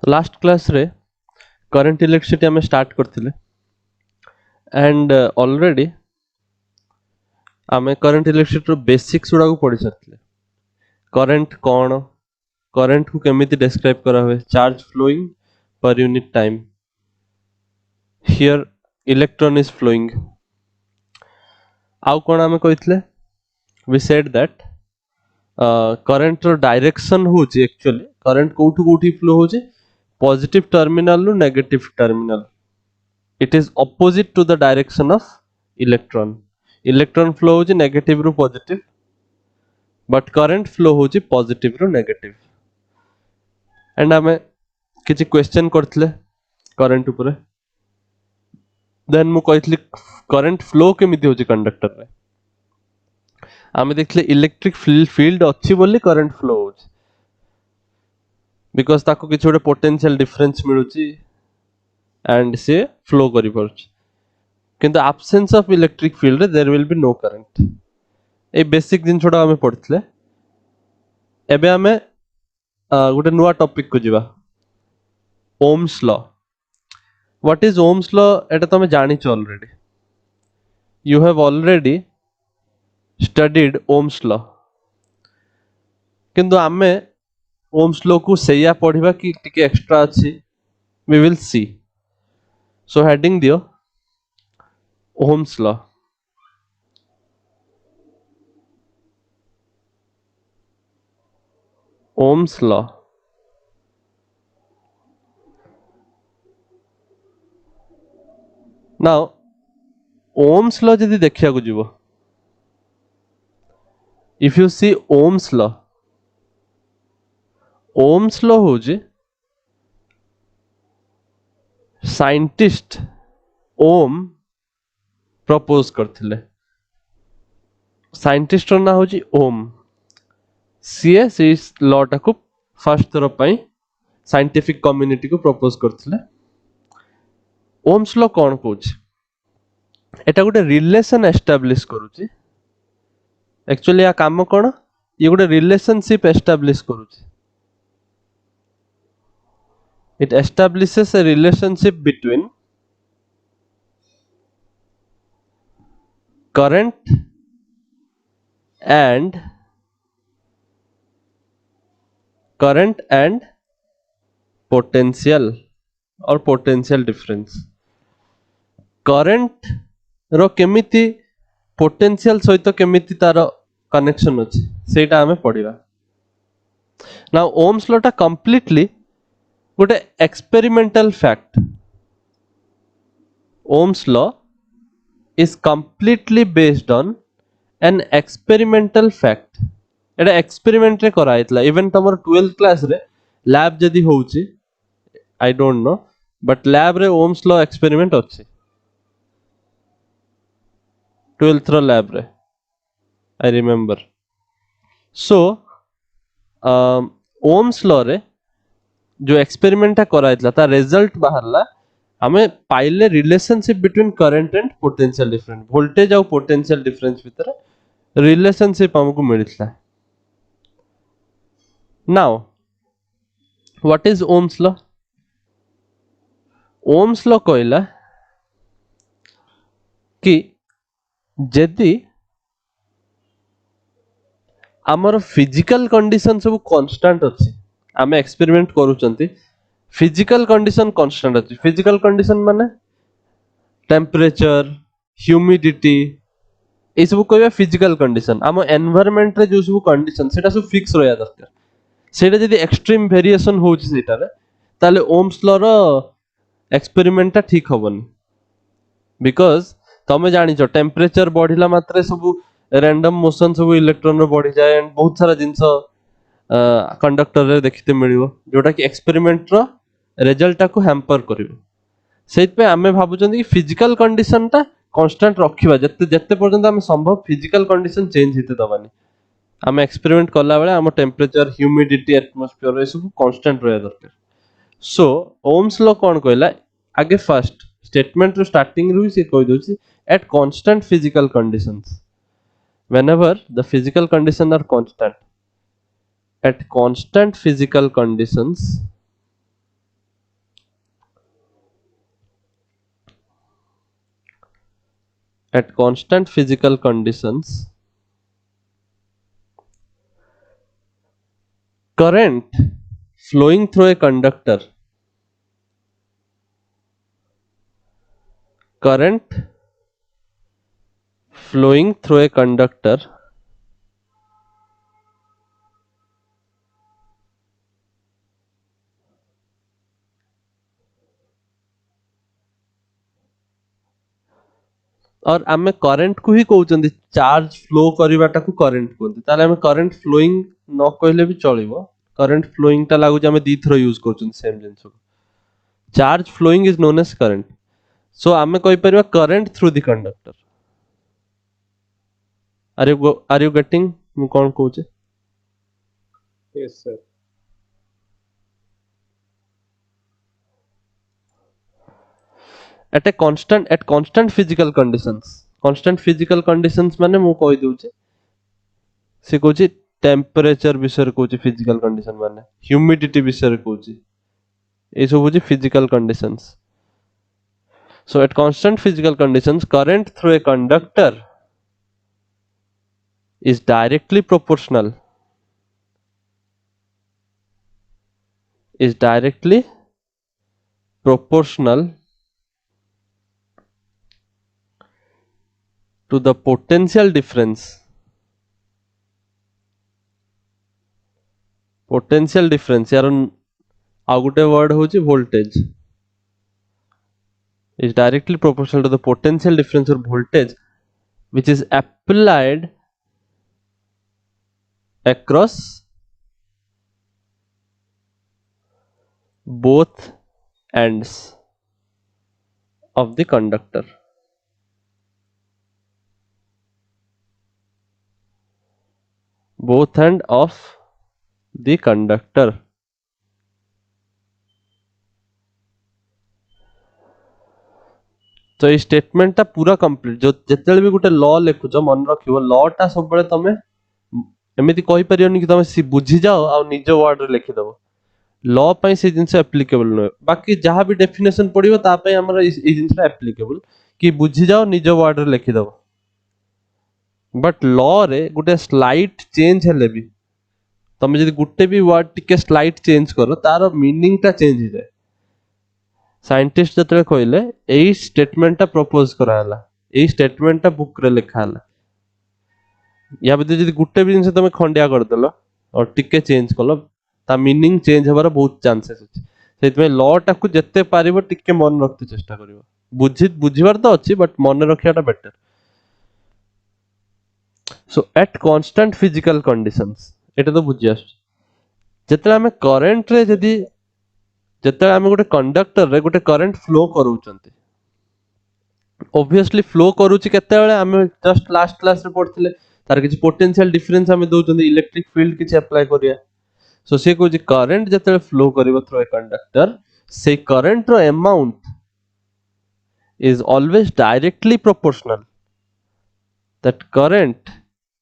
Last class रे current electricity आम start करथिले एंड ऑलरेडी आम करंट इलेक्ट्रिसिटी रो बेसिक्स गुड़ा को पढ़ी सारथिले। करंट कौन, करंट को केमिति डिस्क्राइब करा हुए, charge flowing per unit time, here electron is flowing. आउ कौन आम कहिथिले, वी सेड दैट करंट रो डायरेक्शन होची, एक्चुअली करंट कोठु कोठी फ्लो होची, पॉजिटिव टर्मिनल रु negative terminal. It is opposite to the direction of electron. Electron flow होची नेगेटिव रु पॉजिटिव, बट करंट फ्लो होची पॉजिटिव रु नेगेटिव। एंड आमे किछि क्वेश्चन करथिले करंट ऊपर, देन मु कहितली करंट फ्लो केमिति होची कंडक्टर रे। आमे देखले इलेक्ट्रिक फील्ड अच्छी बोली करंट फ्लो होची, बिकॉज ताको किछि गोटे पोटेंशियल डिफरेंस मिलुची एंड से फ्लो करि पारुची। किंतु एब्सेंस ऑफ इलेक्ट्रिक फील्ड रे there will be no current. A basic दिन छोड़ा आमे पढ़थिले। एबे आमे गोटे नुआ टॉपिक को जिबा, Ohm's law. What is Ohm's law एटा तमे जानि छ already, you have already studied Ohm's law. किंतु आमे ओम्स लॉ को सेया पढ़िबा कि टिके एक्स्ट्रा अछि, we will see. So heading दियो Ohm's law. Ohm's law now Ohm's law जदि देखिया को जीवो, if you see Ohm's law, Ohm's law होजी साइंटिस्ट ओम प्रपोज करथिले। साइंटिस्ट ना होजी ओम, सीए से इस लॉ टा को फर्स्ट थर पई साइंटिफिक कम्युनिटी को प्रपोज करथिले। ओम्स लॉ कोन कहूची, एटा गोटे रिलेशन एस्टाब्लिश करूची। एक्चुअली या काम कोन, ये गोटे रिलेशनशिप एस्टाब्लिश करूची। It establishes a relationship between current and potential और पोटेंशियल डिफरेंस। करंट रो केमिति पोटेंशियल सहित केमिति तार कनेक्शन अछि सेटा हमें पढ़िबा। नाउ ओम्स लॉ टा कंप्लीटली गोटे experimental fact. Ohm's law is completely based on an experimental fact. एटा एक्सपेरिमेंट रे करा आइतला। इवन तमर 12th क्लास रे लैब जदी होउची, I don't know, but lab रे ओम्स लॉ एक्सपेरिमेंट अछि 12th रो लैब रे, I remember. So Ohm's law रे जो एक्सपेरिमेंट करा आइतला ता रिजल्ट बाहरला, हमें पाइले relationship between current and potential difference, voltage और पोटेंशियल डिफरेंस भीतर रिलेशनशिप हमको मिलता। Now what is ohms law? Ohm's law कहला कि जदि आमर फिजिकल कंडीशन सब कांस्टेंट अछि, आमे एक्सपेरिमेंट करूचंती, फिजिकल कंडीशन कांस्टेंट अछि। फिजिकल कंडीशन माने टेम्परेचर, ह्यूमिडिटी, ए सब कहबा फिजिकल कंडीशन। आम एनवायरनमेंट रे जो सब कंडीशन सेटा सब फिक्स रहया दरकार। सेटा जदि एक्सट्रीम वेरिएशन होउची सेटा रे, ताले ओम्स लॉ रो एक्सपेरिमेंट टा ठीक होबनी। बिकॉज तमे जानि छ टेम्परेचर बढ़िला मात्रे सब रैंडम मोशन सब इलेक्ट्रॉन रो बढ़ी जाए एंड बहुत सारा जिंस कंडक्टर रे देखिते मिलिवो, जोटा कि एक्सपेरिमेंट रो रिजल्ट टा को हैम्पर करिवो। सेत पे आमे भाबुचंदी कि फिजिकल कंडीशन टा कांस्टेंट रखिबा, जत्ते जत्ते पर्यंत आमे संभव फिजिकल कंडीशन चेंज हिते दबानी। आमे एक्सपेरिमेंट करला बेले आम टेम्परेचर, ह्यूमिडिटी, एटमॉस्फेयर ए सब कांस्टेंट रहया दरकार। सो ओम्स लॉ कोन कहला, आगे फर्स्ट स्टेटमेंट रो स्टार्टिंग रु से कहि दोछि, at constant physical conditions, whenever the physical conditions are constant, at constant physical conditions at constant physical conditions current flowing through a conductor current flowing through a conductor और आमे current को ही कहउचंदी charge flow करबाटा को current कहते ताले आमे current flowing न कहले भी चलिबो करंट फ्लोइंग ता लागु जे आमे दी थ्रो यूज करचुन सेम जिंस को charge flowing is known as current so आमे कहि परिबा current through the conductor are you getting मु कोन कहउचे Yes, sir. at constant physical conditions माने मु कहि दउचे से कहउचे टेम्परेचर विषय कहउचे फिजिकल कंडीशन माने ह्यूमिडिटी विषय कहउचे ए सब होची physical conditions so at constant physical conditions current through a conductor is directly proportional to the potential difference यार आ गुटे वर्ड होची voltage is directly proportional to the potential difference or voltage which is applied across both ends of the conductor both end of the conductor तो ये statement टा पूरा complete जो जेतेले भी गुटे law लिखुछ मन रखिबो law टा सब बेले तमे एमिति कहि परियोनी कि तमे बुझी जाओ आ निज वर्ड रे लिखि दबो लॉ पई से जिंस एप्लीकेबल न बाकी जहां भी डेफिनेशन पडिबो ता पई हमरा ई जिंस एप्लीकेबल कि बुझी जाओ निज वर्ड रे लिखि दबो बट लॉ रे गुटे स्लाइट चेंज हेले भी तमे जदि गुटे भी वर्ड टिके स्लाइट चेंज करो तार मीनिंग टा चेंज हो जाए साइंटिस्ट जतले कहले एई स्टेटमेंट टा प्रपोज कराला एई स्टेटमेंट टा बुक रे लिखा हला या बदे जदि गुटे भी जिंस तमे खंडिया कर देलो और टिके चेंज कलो ता मीनिंग चेंज होबार बहुत चांसेस अछि सेतमे लॉ टा को जत्ते पारिबो टिके मन रखते चेष्टा करिवो बुझिबार तो अछि बट मन रखियाटा better so at constant physical conditions एटा तो बुझि आछ जतले हमें करंट रे जदि जतले हमें गोटे कंडक्टर रे गोटे करंट फ्लो करूचंती ऑब्वियसली फ्लो करूची केते बेले हमें जस्ट लास्ट क्लास रे पढथिले तार किछि पोटेंशियल डिफरेंस हमें दोचंती इलेक्ट्रिक फील्ड किछि अप्लाई करिया सो से को करंट जतले फ्लो करिवो थ्रू ए कंडक्टर से करंट रो amount is always directly proportional that current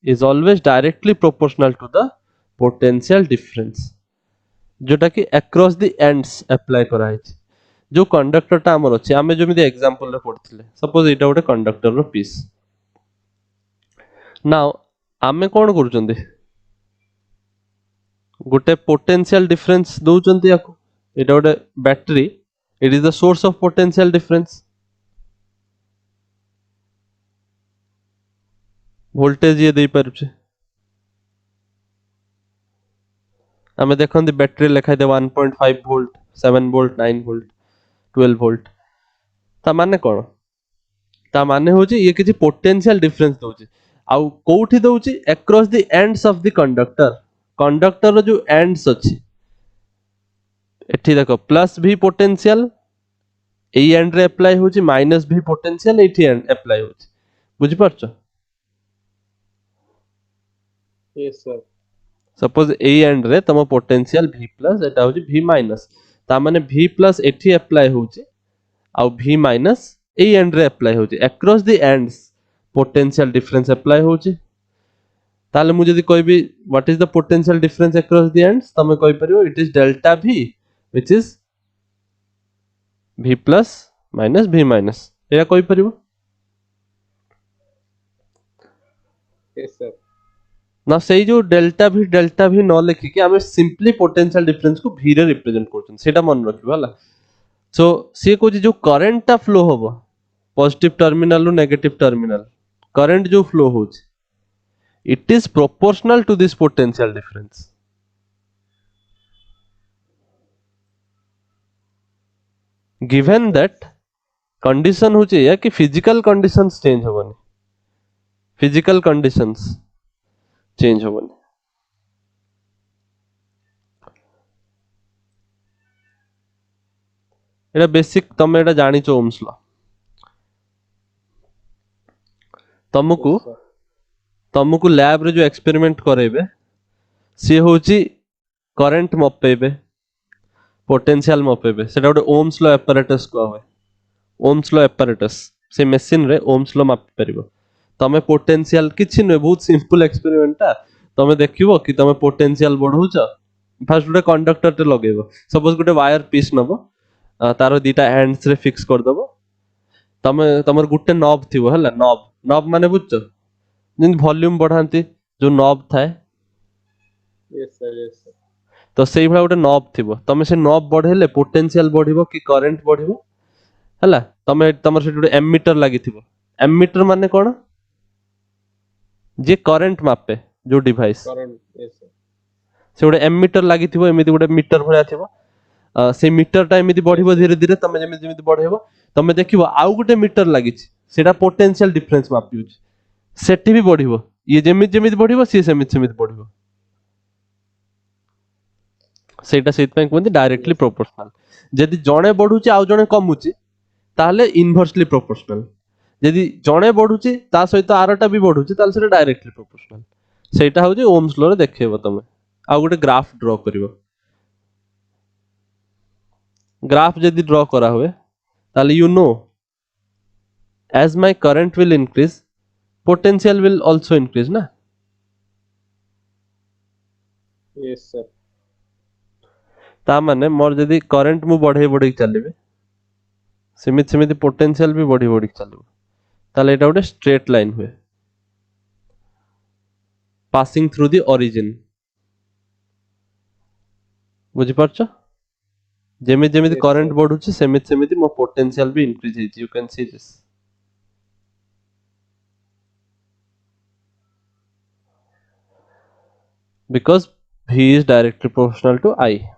is always directly proportional to the potential difference जोटा कि across the ends apply करा है जो कंडक्टर टा हमर अछि आमे जमिति एग्जांपल रे पढथिले सपोज एटा गोटे कंडक्टर रो पीस नाउ आमे कोन करूचंदी गोटे पोटेंशियल डिफरेंस दोचंती याको एटा गोटे battery it is the source of potential difference voltage ये दे पारुछे आमे देखंदी बैटरी लिखाइ दे 1.5 वोल्ट 7 वोल्ट 9 वोल्ट 12 वोल्ट ता माने कोन ता माने होची ये किछि पोटेंशियल डिफरेंस दोची आउ कोठी दोची across the ends of the conductor रो जो एंड्स अछि एठी देखो प्लस भी पोटेंशियल एई एंड रे अप्लाई होची माइनस भी पोटेंशियल एठी एंड अप्लाई होची बुझि परछो Yes, sir. Suppose A end रे तम पोटेंशियल v प्लस एटा होची v माइनस ता माने v प्लस एठी अप्लाई होची आ v माइनस ए एंड रे अप्लाई होची across the ends potential difference apply होची ताले मु जदी कहबी what is the potential difference across the ends तमे कहि परियो it is delta v which is v plus minus v minus एया कहि परियो Yes, sir. ना सेई जो डेल्टा भी न लिखि कि आमे सिंपली पोटेंशियल डिफरेंस को v रे रिप्रेजेंट करछन सेटा मन रखिबो हला। सो सी को जो करंट टा फ्लो होबो पॉजिटिव टर्मिनल रु नेगेटिव टर्मिनल करंट जो फ्लो होछ it is proportional to this potential difference. Given that condition होचे या कि फिजिकल कंडीशंस चेंज होबनी, फिजिकल कंडीशंस चेंज होबनी। एटा बेसिक तमे एटा जानिचो ओम्स लॉ। तमको Yes, sir. तमको लैब रे जो एक्सपेरिमेंट करेबे सी होची करंट मपेबे पोटेंशियल मपेबे सेटा गोटे ओम्स लॉ एपरेटस को होय। ओम्स लॉ एपरेटस से मशीन रे ओम्स लॉ मापि परिबो। तमे पोटेंशियल किछि न बहुत सिंपल एक्सपेरिमेंट ता तमे देखिबो कि तमे पोटेंशियल बढ़ौछ फर्स्ट गोटे कंडक्टर ते लगेबो सपोज गोटे वायर पीस नबो तारो दीटा एंड्स रे फिक्स कर दबो तमे तमर गुटे नॉब थिबो हला नॉब नॉब माने बुझछ जिन वॉल्यूम बढ़ांती जो नॉब थाए Yes, sir. Yes, sir. तो सेई भला गोटे नॉब थिबो तमे से नॉब बढ़ेले पोटेंशियल बढ़िबो कि करंट बढ़िबो हला तमे तमर से गोटे एमीटर लागिथिबो एमीटर माने कोन जे करंट मापे जो डिवाइस Current. Yes, sir. से गोटे एमीटर लागिथिबो एमिति गोटे मीटर भलिया थिबो से मीटर टा एमिति बढ़िबो धीरे धीरे तमे जेमिति जेमिति बढ़ेबो तमे देखिबो आउ गोटे मीटर लागिछि सेटा पोटेंशियल डिफरेंस मापिउछि सेठी भी बढ़िबो ये जेमिति जेमिति बढ़िबो से सेमिति सेमिति बढ़िबो सेटा सेत पय कोनति डायरेक्टली Yes. प्रोपोर्शनल जदि जणे बढ़ुछि आउ जणे कमुछि ताहले इनवर्सली प्रोपोर्शनल जदि जणे बढ़ुछि ता सहित आरटा भी बढ़ुछि ताहले सेटा डायरेक्टली प्रोपोर्शनल सेटा होछि ओम्स लॉ रे देखैबो तमे आ गोटे ग्राफ ड्रॉ करिवो ग्राफ जदि ड्रॉ करा हुए ताहले you know as my current will increase potential will also increase ना Yes, sir. ता माने मोर जदि करंट मु बढ़े बढ़े चलिबे सेमिति सेमिति पोटेंशियल भी बढ़ी बढ़ी चलिबो ताले एटा गोटे स्ट्रेट लाइन हुए पासिंग थ्रू द ओरिजिन बुझि परछो जेमिति जेमिति Yes, करंट sir. बढ़ुछि सेमिति सेमिति मो पोटेंशियल भी इंक्रीज हेछि you can see this because v is directly proportional to I.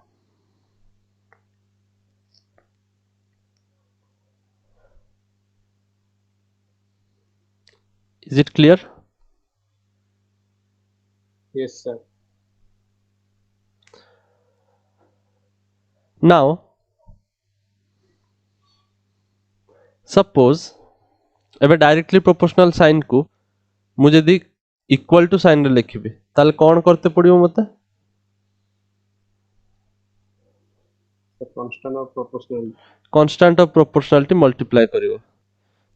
Is it clear? Yes, sir. Now suppose एबे डायरेक्टली प्रोपोर्शनल साइन को मु जदि इक्वल टू साइन रे लिखिबे ताले कोन करते पड़िबो मते The constant of proportional. Constant of proportionality multiply करिवो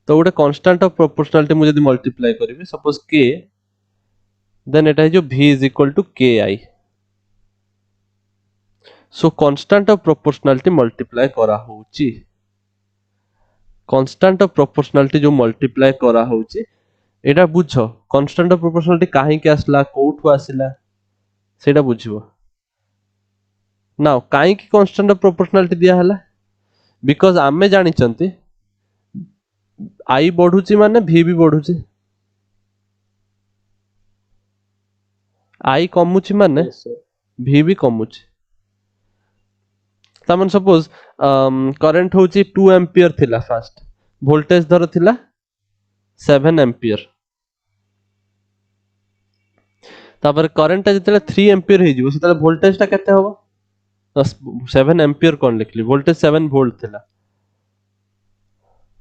तो गोटे कांस्टेंट ऑफ प्रोपोर्शनलिटी मु जदि मल्टीप्लाई करिवि सपोज k देन एटा जो v is equal to ki so constant of proportionality multiply करा होउची कांस्टेंट ऑफ प्रोपोर्शनलिटी जो मल्टीप्लाई करा होउची एटा बुझो कांस्टेंट ऑफ प्रोपोर्शनलिटी काहे के आसला कोठु आसिला सेटा बुझिबो नाउ काहे की कांस्टेंट ऑफ प्रोपोर्शनलिटी दिया हला बिकॉज़ आमे जानि चंती आई बढ़ुची माने v भी बढ़ुची आई कमुची माने Yes, sir. v भी कमुची तमन सपोज करंट होची 2 एम्पियर थिला फास्ट वोल्टेज धर थिला 7 एम्पियर तापर करंट जतले 3 एम्पियर हे जिवो सेतले वोल्टेज ता केते होबो 7 एम्पियर कोन लिखली वोल्टेज 7 वोल्ट थिला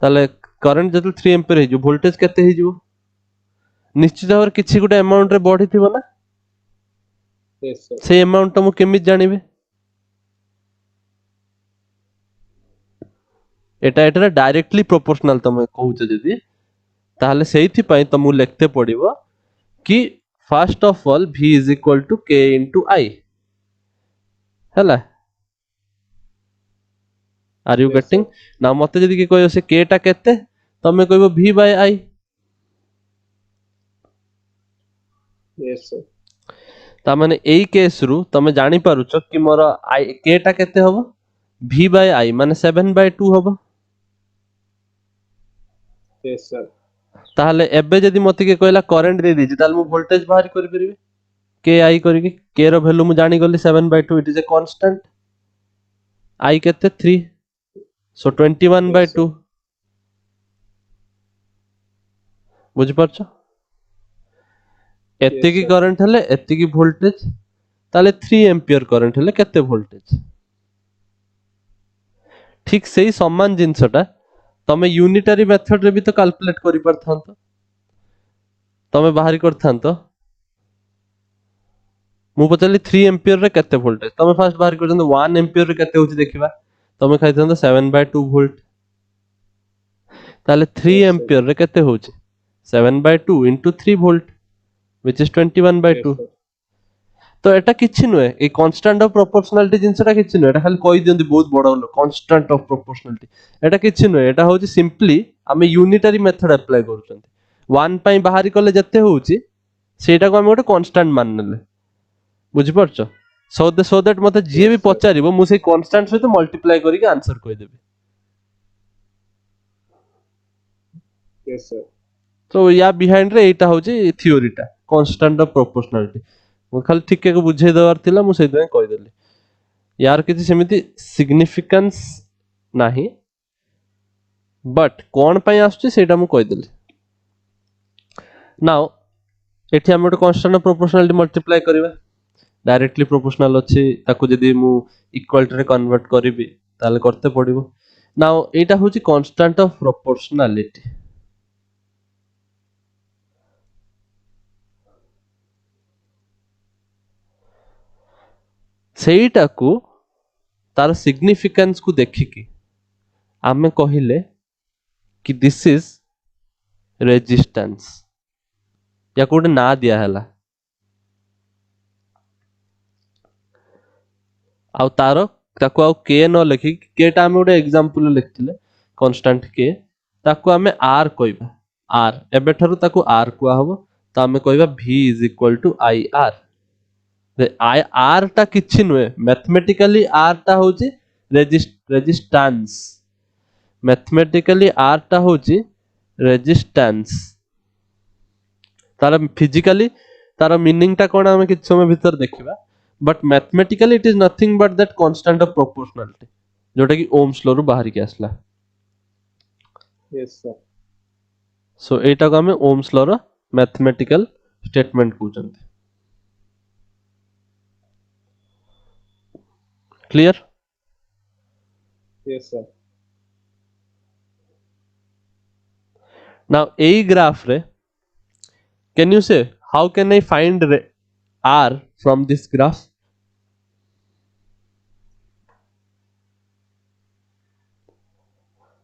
ताले करंट जतले 3 एम्पियर हे जिवो वोल्टेज केते हे जिवो निश्चित भाବରେ କିଛି ଗୋଟେ अमाउंट रे बढिथिबो ना Yes, sir. से अमाउंट तो मु केमित जानिबे एटा एटा डायरेक्टली प्रोपोर्शनल तमे कहउछ जदी ताहले सेहिथि पय तमु लिखते पड़िबो कि first of all v is equal to k into I हला are you Yes, getting sir. ना मते जदी कि कहयो से k टा केते तमे कहबो v by I Yes, sir. ता माने एई केस रु तमे जानि पारुछ कि मोर आई के टा केते हबो v बाय i माने 7/2 हबो Yes, sir. ताहले एबे जदि मते के कहला करंट दे दिछि ताहले मु वोल्टेज बाहर करि परिबे के आई करिके के रो वैल्यू मु जानि गली 7/2 it is a constant i केते 3 सो 21 बाय Yes, sir. 2 बुझि परछ Yes, एतिकी sir. करंट हेले एतिकी वोल्टेज ताले 3 एम्पियर करंट हेले केते वोल्टेज ठीक सेही समान जिंसटा तमे यूनिटरी मेथड रे भी तो कैलकुलेट करि परथांत तमे बाहरी करथांत मु पचारली 3 एम्पियर रे केते वोल्टेज तमे फास्ट बाहर करथांत 1 एम्पियर रे केते होची देखिबा तमे खाइथांत 7/2 वोल्ट ताले 3 Yes, sir. एम्पियर रे केते होची 7/2 into 3 volt which is 21/2 Yes, sir. तो एटा किछि नुए ए कांस्टेंट ऑफ प्रोपोर्शनलिटी जिंसटा किछि नुए एटा खाली कहि दियंती बहुत बड़ कांस्टेंट ऑफ प्रोपोर्शनलिटी एटा किछि नुए एटा होची सिंपली हमें यूनिटरी मेथड अप्लाई करूछंती 1 पई बाहरी कले जत्ते होची सेटा को हम गोटे कांस्टेंट मान नेले बुझि परछ सो दैट मते जे भी Yes, sir. पचारिबो मु सेई कांस्टेंट सहित मल्टीप्लाई करिके आंसर कहि देबी Yes, sir. तो या बिहाइंड रे एटा होची थ्योरीटा कांस्टेंट ऑफ प्रोपोर्शनलिटी मु खाली ठीके को बुझेई देवार थिला मु सेइ कहि देली यार किछि सेमिति सिग्निफिकेंस नाही बट कोन पई आछी सेटा मु कहि देली नाउ एठी हम गोटे कांस्टेंट ऑफ प्रोपोर्शनलिटी मल्टीप्लाई करबा डायरेक्टली प्रोपोर्शनल अछि ताको जदी मु इक्वालिटी रे कन्वर्ट करबी ताले करते पड़िबो नाउ एटा होची कांस्टेंट ऑफ प्रोपोर्शनलिटी सेटा को तार सिग्निफिकेंस को देखिकी आमे कहिले कि दिस इज रेजिस्टेंस या कोटे ना दिया हला आउ तारो ताको आउ के न लिखि के टा हम गोटे एग्जांपल लिखथिले कांस्टेंट के ताको हमें आर कहबा आर एबे थारु ताको आर कुआ हबो त हमें कहबा v i r I R टा किछि नुए मैथमेटिकली आर टा होची रेजिस्टेंस मैथमेटिकली आर टा होची रेजिस्टेंस तार फिजिकली तार मीनिंग टा कोन हम किछ समय भीतर देखिबा but mathematically it is nothing but that constant of proportionality जोटा कि ओम्स लॉ रु बाहर के आसला Yes, sir. सो एटा को हम ओम्स लॉ रो मैथमेटिकल स्टेटमेंट कहउचंती clear Yes, sir. Now a graph रे can you say how can I find r from this graph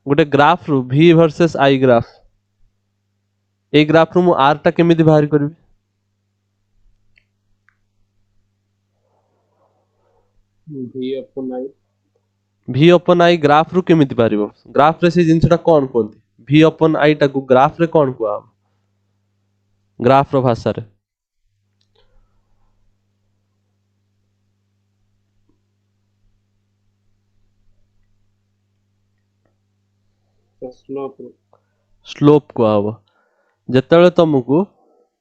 गोटे ग्राफ रु v versus i graph a graph रु मु r टा केमिति बाहर करबी V upon I. v upon i graph रु केमिति पारिबो ग्राफ रे से जिंसटा कोन कोंती v upon i टा को ग्राफ रे कोन कुआ ग्राफ रो भाषा रे The slope. स्लोप कुआ हबो जेतेले तुमको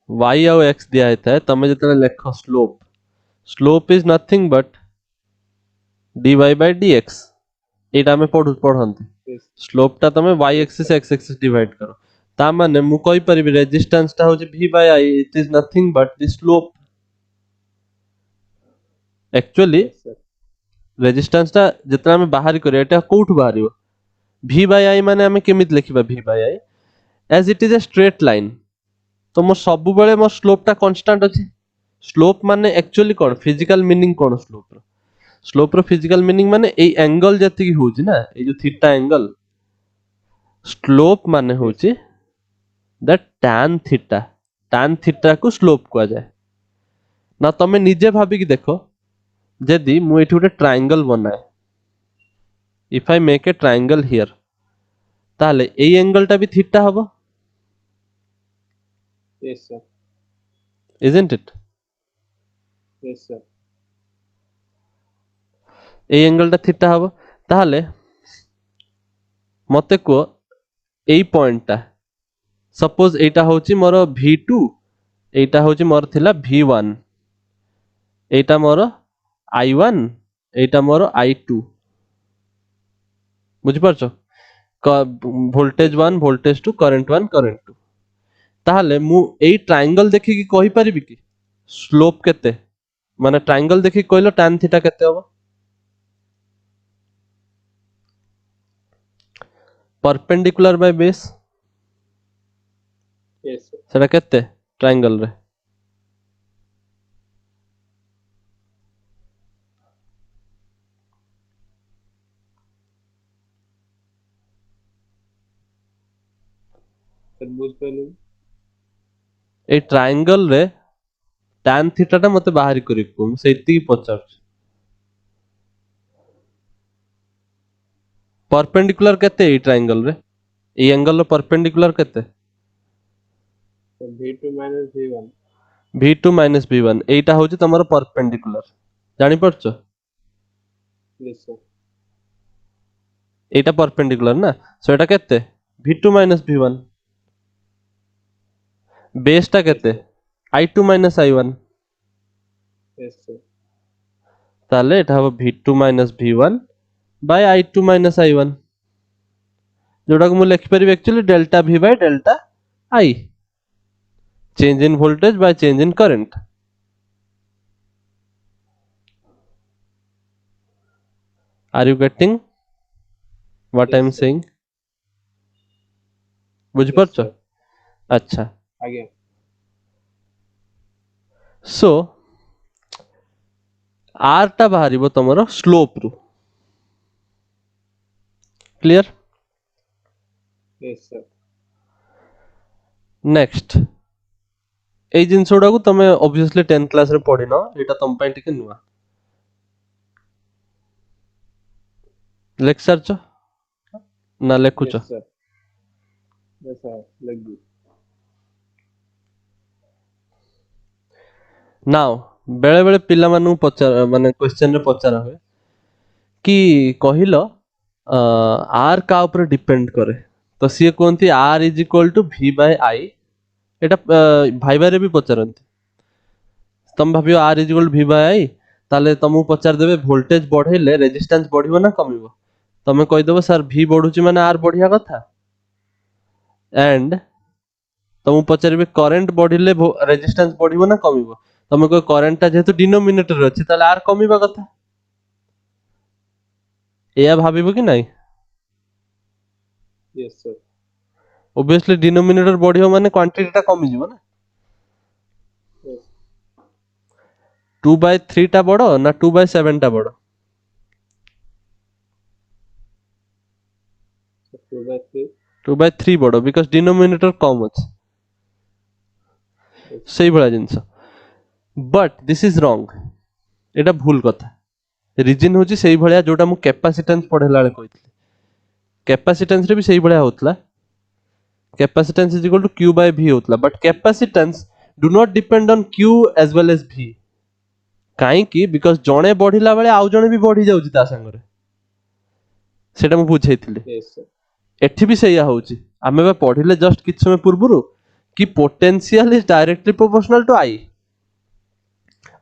y और x दिया हेता तमे जेतेले लेखो slope slope is nothing but dy by dx एटा में पढ़ंती Yes. स्लोप टा तमे y axis x axis divide करो ता माने मु कहि परिबी रेजिस्टेंस टा होची v by i it is nothing but the slope actually Yes, sir. Resistance टा जेतना में बाहर करे एटा कोठ बाहरियो v by i माने हमें केमित लिखिबा v by i as it is a straight line तो मो सब बेले मो स्लोप टा कांस्टेंट अछि स्लोप माने एक्चुअली कोन फिजिकल मीनिंग कोन स्लोप रो फिजिकल मीनिंग माने ए एंगल जति होउची ना ए जो थीटा एंगल स्लोप माने होउची दैट tan थीटा को स्लोप कुआ जाए ना तमे निजे भाबी कि देखो जदी मु एठी गोटे ट्रायंगल बनाए if I make a triangle here ताले ए एंगल टा भी थीटा हबो Yes, sir. isn't it? Yes, sir. এই অ্যাঙ্গেলটা থিটা হব। তাহলে মতে কুহ এই পয়েন্টটা সপোজ এইটা হଉଛି ମୋର V2, এইটা হଉଛି ମୋର ଥିଲା V1, এইটা ମୋର I1, এইটা ମୋର I2, বুঝিপারছ? Voltage 1 voltage 2 current 1 current 2। তাহলে মু এই ট্রায়াঙ্গল ଦେଖିକି କହିପାରିବି କି ସ୍ଲୋପ କେତେ, ମାନେ ট্রায়াঙ্গল ଦେଖିକି କହିଲ tan থিটা କେତେ হବ? perpendicular by base Yes, sir. সেটা কেতে ট্রায়াঙ্গল রে? Sir, বুঝপারলি? এই ট্রায়াঙ্গল রে tan থিটাটা মতে ବାହାରି କରି କୁହ, ମୁଁ ସେଇତିକି ପଚାରୁଛି। perpendicular କେତେ এই ট্রায়াঙ্গল রে? এই অ্যাঙ্গেল ର perpendicular କେତେ? Sir, V2 minus V1. V2 minus V1 এইটা হଉଛି ତମର perpendicular, ଜାଣି ପାରୁଛ? Yes, sir. এইটা perpendicular না, সো এটা কেতে V2 minus V1, বেস টা কেতে I2 minus I1, Yes, sir. তাহলে এটা হবে V2 minus V1 by I2 minus I1, जोटाକୁ ମୁଁ ଲେଖିପାରିବି actually delta V by delta I, change in voltage by change in current। Are you getting what I Yes, am sir. saying? Yes, ବୁଝିପାରୁଛ? sir. ଆଚ୍ଛା, ଆଜ୍ଞା। Show R ଟା ବାହାରିବ ତମର slope ରୁ, clear? Yes, sir. Next এই ଜିନିଷ ଗୁଡାକୁ ତମେ obviously 10th କ୍ଲାସ ରେ ପଢିନ, ଏଇଟା ତମ ପାଇଁ ଟିକେ ନୂଆ। ଲେଖି ସାରିଛ ନା ଲେଖୁଛ? Yes, sir. Yes, sir. ଲେଖିବି। ନାଉ ବେଳେ ବେଳେ ପିଲାମାନଙ୍କୁ ପଚାର, ମାନେ କ୍ୱେଶ୍ଚନ ରେ ପଚାରା ହୁଏ କି କହିଲ R କା ଉପରେ ଡିପେଣ୍ଡ କରେ, ତ ସିଏ କୁହନ୍ତି R is equal to V Bai I। এটা ভাইবারে ବି ପଚାରନ୍ତି। ତମେ ଭାବିବ R is equal to V Bai I, ତାହେଲେ ତମକୁ ପଚାରି ଦେବେ ଭୋଲ୍ଟେଜ ବଢେଇଲେ ରେଜିଷ୍ଟାନ୍ସ ବଢିବ ନା କମିବ, ତମେ କହିଦବ ସାର୍ V ବଢୁଛି ମାନେ R ବଢିବା କଥା, एंड ତମକୁ ପଚାରିବେ କରେଣ୍ଟ ବଢିଲେ ରେଜିଷ୍ଟାନ୍ସ ବଢିବ ନା କମିବ, ତମେ କହିବ କରେଣ୍ଟ ଟା ଯେହେତୁ ଡିନୋମିନେଟର ଅଛି ତାହେଲେ R କମିବା କଥା, ଏଇଆ ଭାବିବ କି ନାଇଁ? Yes, sir. obviously ଡିନୋମିନେଟର ବଢିବ ମାନେ କ୍ୱାଣ୍ଟିଟି ଟା କମିଯିବ ନା। Yes. 2/3 ଟା ବଡ ନା 2/7 ଟା ବଡ? 2/3. 2/3 ବଡ, ବିକଜ ଡିନୋମିନେଟର କମ ଅଛି। Yes. ସେଇଭଳିଆ ଜିନିଷ, ବଟ୍ ଦିସ୍ ଇଜ ରଙ୍ଗ, ଏଇଟା ଭୁଲ କଥା। ରିଜିନ ହଉଛି ସେଇଭଳିଆ ଯୋଉଟା ମୁଁ କ୍ୟାପାସିଟାନ୍ସ ପଢେଇଲା ବେଳେ କହିଥିଲି, କ୍ୟାପାସିଟାନ୍ସ ରେ ବି ସେଇଭଳିଆ ହଉଥିଲା, capacitance is equal to Q by V होता, but capacitance do not depend on Q as well as V। କାହିଁକି? because ଜଣେ ବଢିଲା ବେଳେ ଆଉ ଜଣେ ବି ବଢି ଯାଉଛି ତା ସାଙ୍ଗରେ, ସେଟା ମୁଁ ବୁଝେଇଥିଲି। Yes, sir. ଏଠି ବି ସେଇଆ ହଉଛି, ଆମେ ବା ପଢିଲେ ଜଷ୍ଟ କିଛି ସମୟ ପୂର୍ବରୁ कि potential is directly proportional to I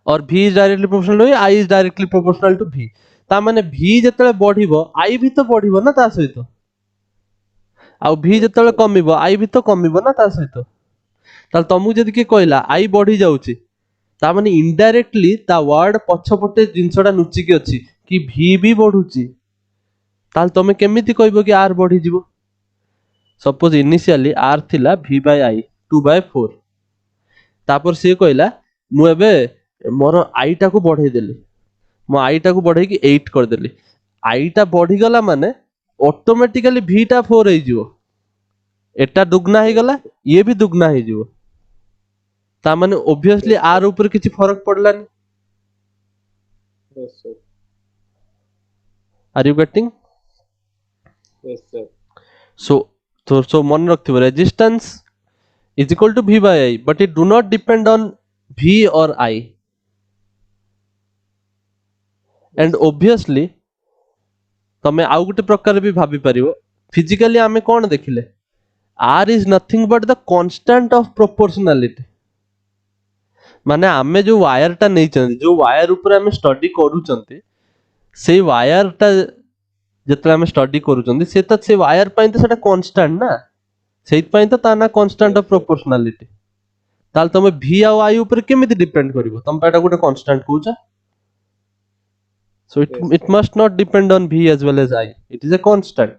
और V is directly proportional to I is directly proportional to V। ତା ମାନେ V ଯେତେବେଳେ ବଢିବ I ବି ତ ବଢିବ ନା ତା ସହିତ, ଆଉ V ଯେତେବେଳେ କମିବ I ବି ତ କମିବ ନା ତା ସହିତ। ତାହେଲେ ତମକୁ ଯଦି କିଏ କହିଲା I ବଢି ଯାଉଛି, ତା ମାନେ ଇନଡାଇରେକ୍ଟଲି ତା ୱାର୍ଡ ପଛପଟେ ଜିନିଷଟା ଲୁଚିକି ଅଛି କି V ବି ବଢୁଛି, ତାହେଲେ ତମେ କେମିତି କହିବ କି R ବଢିଯିବ? ସପୋଜ ଇନିସିଆଲି R ଥିଲା V by I 2/4, ତାପରେ ସିଏ କହିଲା ମୁଁ ଏବେ ମୋର I ଟାକୁ ବଢେଇ ଦେଲି, ମୁଁ I ଟାକୁ ବଢେଇକି 8 କରିଦେଲି, I ଟା ବଢିଗଲା ମାନେ ଅଟୋମେଟିକାଲି V ଟା 4 ହେଇଯିବ, ଏଟା ଦୁଗୁନା ହେଇଗଲା, ଇଏ ବି ଦୁଗୁନା ହେଇଯିବ, ତା ମାନେ obviously Yes, sir. R ଉପରେ କିଛି ଫରକ ପଡିଲାନି। Yes, sir. Are you getting? Yes, sir. So ମନେ ରଖିଥିବ, resistance is equal to V by I, but it do not depend on V और I एंड ओब्वियसली तमे आउ गोटे प्रकार भी भाभी परिबो फिजिकली आमे कोन देखिले R is nothing but the constant of proportionality माने आमे जो वायर टा नहीं चंदी जो वायर ऊपर आमे स्टडी करूचंती से वायर टा जतले आमे स्टडी करूचंती से वायर पई तो सेटा कांस्टेंट ना सेइत पई तो ता ना constant Yes, of sir. Proportionality ताल तमे V और I ऊपर केमिति डिपेंड करिवो तम पाटा गोटे constant कहूचा so Yes, it sir. must not depend on V as well as I it is a constant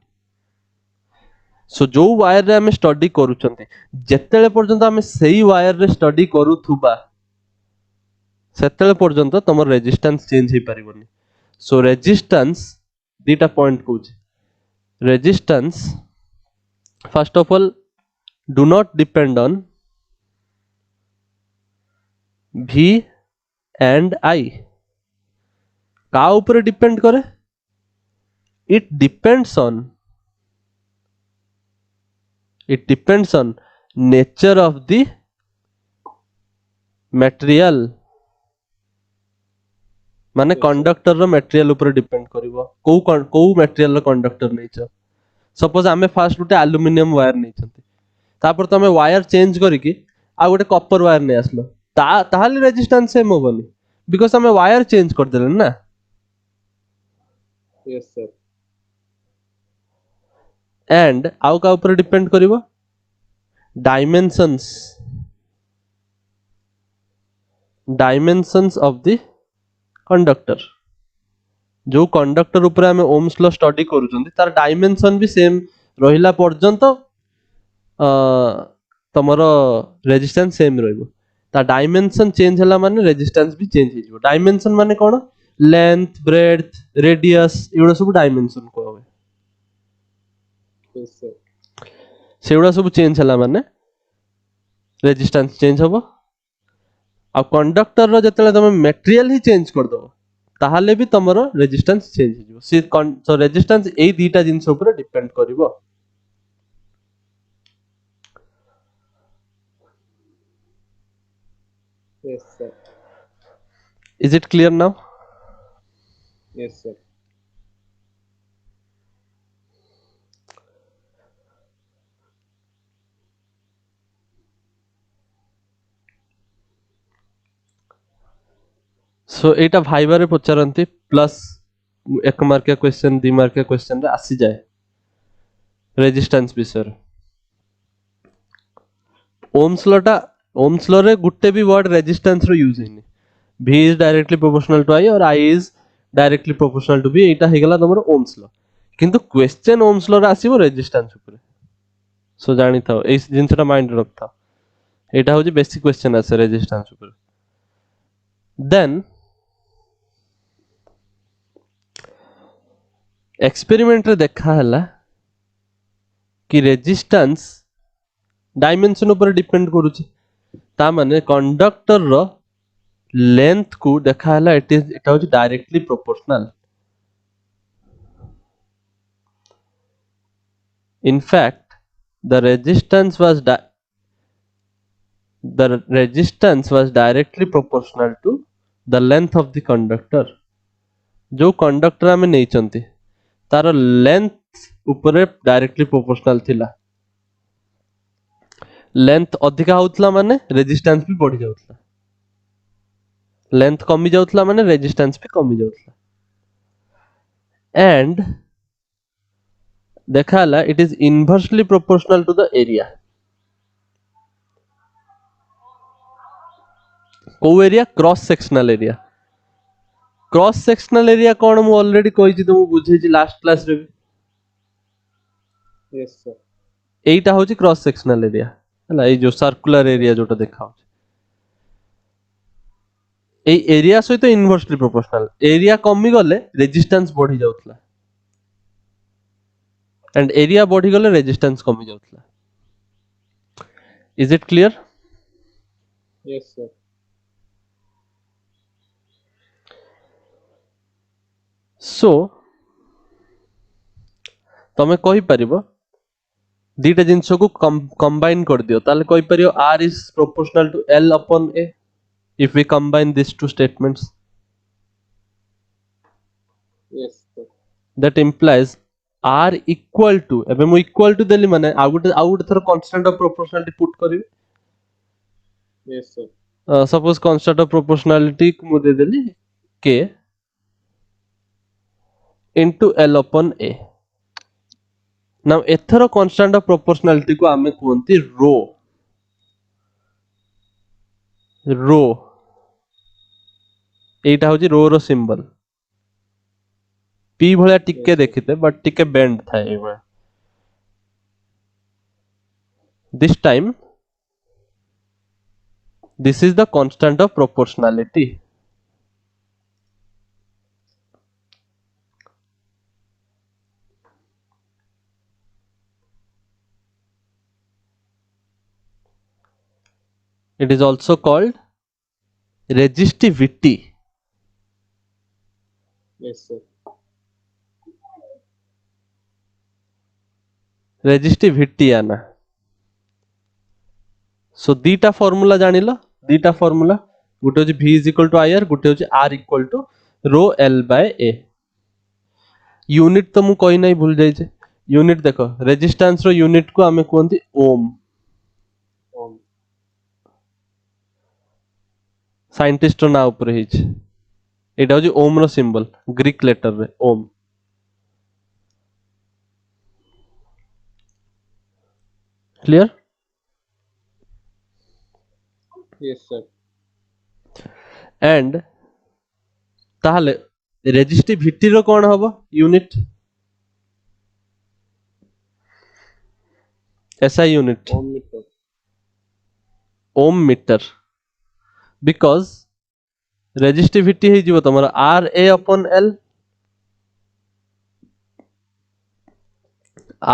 so जो वायर रे आमे स्टडी करूचंती जेतेले पर्यंत आमे सेही वायर रे स्टडी करूथुबा सेतेले पर्यंत तमर रेजिस्टेंस चेंज हे परिबोनी सो रेजिस्टेंस दीटा पॉइंट कहूची resistance first of all do not depend on V and I का ऊपर डिपेंड करे it depends on nature of the material माने Yes, sir. Conductor raw material ऊपर डिपेंड करिवो को मटेरियल रो कंडक्टर नैछ सपोज आमे fast गोटे एल्युमिनियम वायर नैछंती तापर तमे वायर चेंज करिकि आ गोटे कॉपर वायर नै आसलो ताहाले रेजिस्टेंस सेम होबनी बिकॉज़ हमें वायर चेंज कर देले ना Yes, sir. एंड आउ का ऊपर डिपेंड करिवो डायमेंशंस ऑफ द कंडक्टर जो कंडक्टर ऊपर हमें ओम्स लॉ स्टडी करूचंती तार डायमेंशन भी सेम रहिला पर्यंत तमरो रेजिस्टेंस सेम रहइबो ता डायमेंशन चेंज हला माने रेजिस्टेंस भी चेंज हिजो डायमेंशन माने कोन लेंथ ब्रेड्थ रेडियस एउडा सब डायमेंशन को होवे Yes, sir. सेउडा सब चेंज हला माने रेजिस्टेंस चेंज होबो आ कंडक्टर रो जतले तमे मटेरियल ही चेंज कर दो ताहाले भी तमरो रेजिस्टेंस चेंज हिजो सो रेजिस्टेंस एई दीटा जिंस ऊपर डिपेंड करिवो Yes, sir. Is it clear now Yes, sir. So एटा भाइबा रे पचारंती प्लस एक मार्किया क्वेश्चन दी मार्किया क्वेश्चन रे आसी जाए रेजिस्टेंस विषय ओम्स लॉ रे गुटे भी वर्ड रेजिस्टेंस रो यूज हेनी V is directly proportional to I और I is directly proportional to V एटा हे गला तमरो ओम्स लॉ किंतु क्वेश्चन ओम्स लॉ रे आसीबो रेजिस्टेंस ऊपर सो जानि थाओ ए जिंसटा माइंड रखता एटा होजी बेसिक क्वेश्चन आसे रेजिस्टेंस ऊपर देन एक्सपेरिमेंट रे देखा हला कि रेजिस्टेंस डायमेंशन ऊपर डिपेंड करूची ता माने कंडक्टर रो लेंथ को देखा हला एटा होची directly proportional in fact the resistance was directly proportional to the length of the conductor जो कंडक्टर हमें नहीं चंती तार लेंथ ऊपर डायरेक्टली प्रोपोर्शनल थिला लेंथ अधिका होतला माने रेजिस्टेंस भी बढ़ी जाउतला लेंथ कमी जाउतला माने रेजिस्टेंस भी कमी जाउतला एंड देखा हला it is inversely proportional to the area को एरिया क्रॉस सेक्शनल एरिया कोन मु ऑलरेडी कहि छि तुम बुझे छि लास्ट क्लास रे Yes, sir. एटा होछि क्रॉस सेक्शनल एरिया हला ए जो सर्कुलर एरिया जोटा देखा होछि ए एरिया सहित इनवर्सली प्रोपोर्शनल एरिया कमी गले रेजिस्टेंस बढ़ी जाउतला एंड एरिया बढ़ी गले रेजिस्टेंस कमी जाउतला is it clear Yes, sir. So तमे कहि परिबो दीटा जिंस को कंबाइन कर दियो ताले कहि परियो R is proportional to L upon A if we combine these two statements, Yes, sir. that implies r equal to, ଏବେ ମୁଁ equal to ଦେଲି ମାନେ ଆଉ ଗୋଟେ ଥର constant of proportionality put କରିବି. Yes, sir. suppose constant of proportionality କୁ ମୁଁ ଦେଇଦେଲି k into l upon a. now ଏଥର constant of proportionality କୁ ଆମେ କୁହନ୍ତି rho. rho এইটা হଉଛି rho ର symbol. p ଭଳିଆ ଟିକେ Yes, sir. ଦେଖିତେ but ଟିକେ bend ଥାଏ ଏଇଭଳିଆ. this time this is the constant of proportionality. it is also called resistivity. Yes, sir. resistivity आना. so दीटा फॉर्मूला जानिलो. दीटा फॉर्मूला गुटे होची v is equal to ir, गुटे होची r equal to rho l by a. Unit तो मु कोई नहीं भूल जाइए. यूनिट देखो रेजिस्टेंस रो यूनिट को हमें कहते ओम. Om. साइंटिस्ट रो ना ऊपर हिच एटा होची ओम रो सिंबल ग्रीक लेटर रे ohm. Clear. Yes, sir. And ताहले रेजिस्टिविटी रो कोन हबो unit. SI unit Ohm meter. Ohm metre. Because resistivity हे जीवो तमरा R A upon L.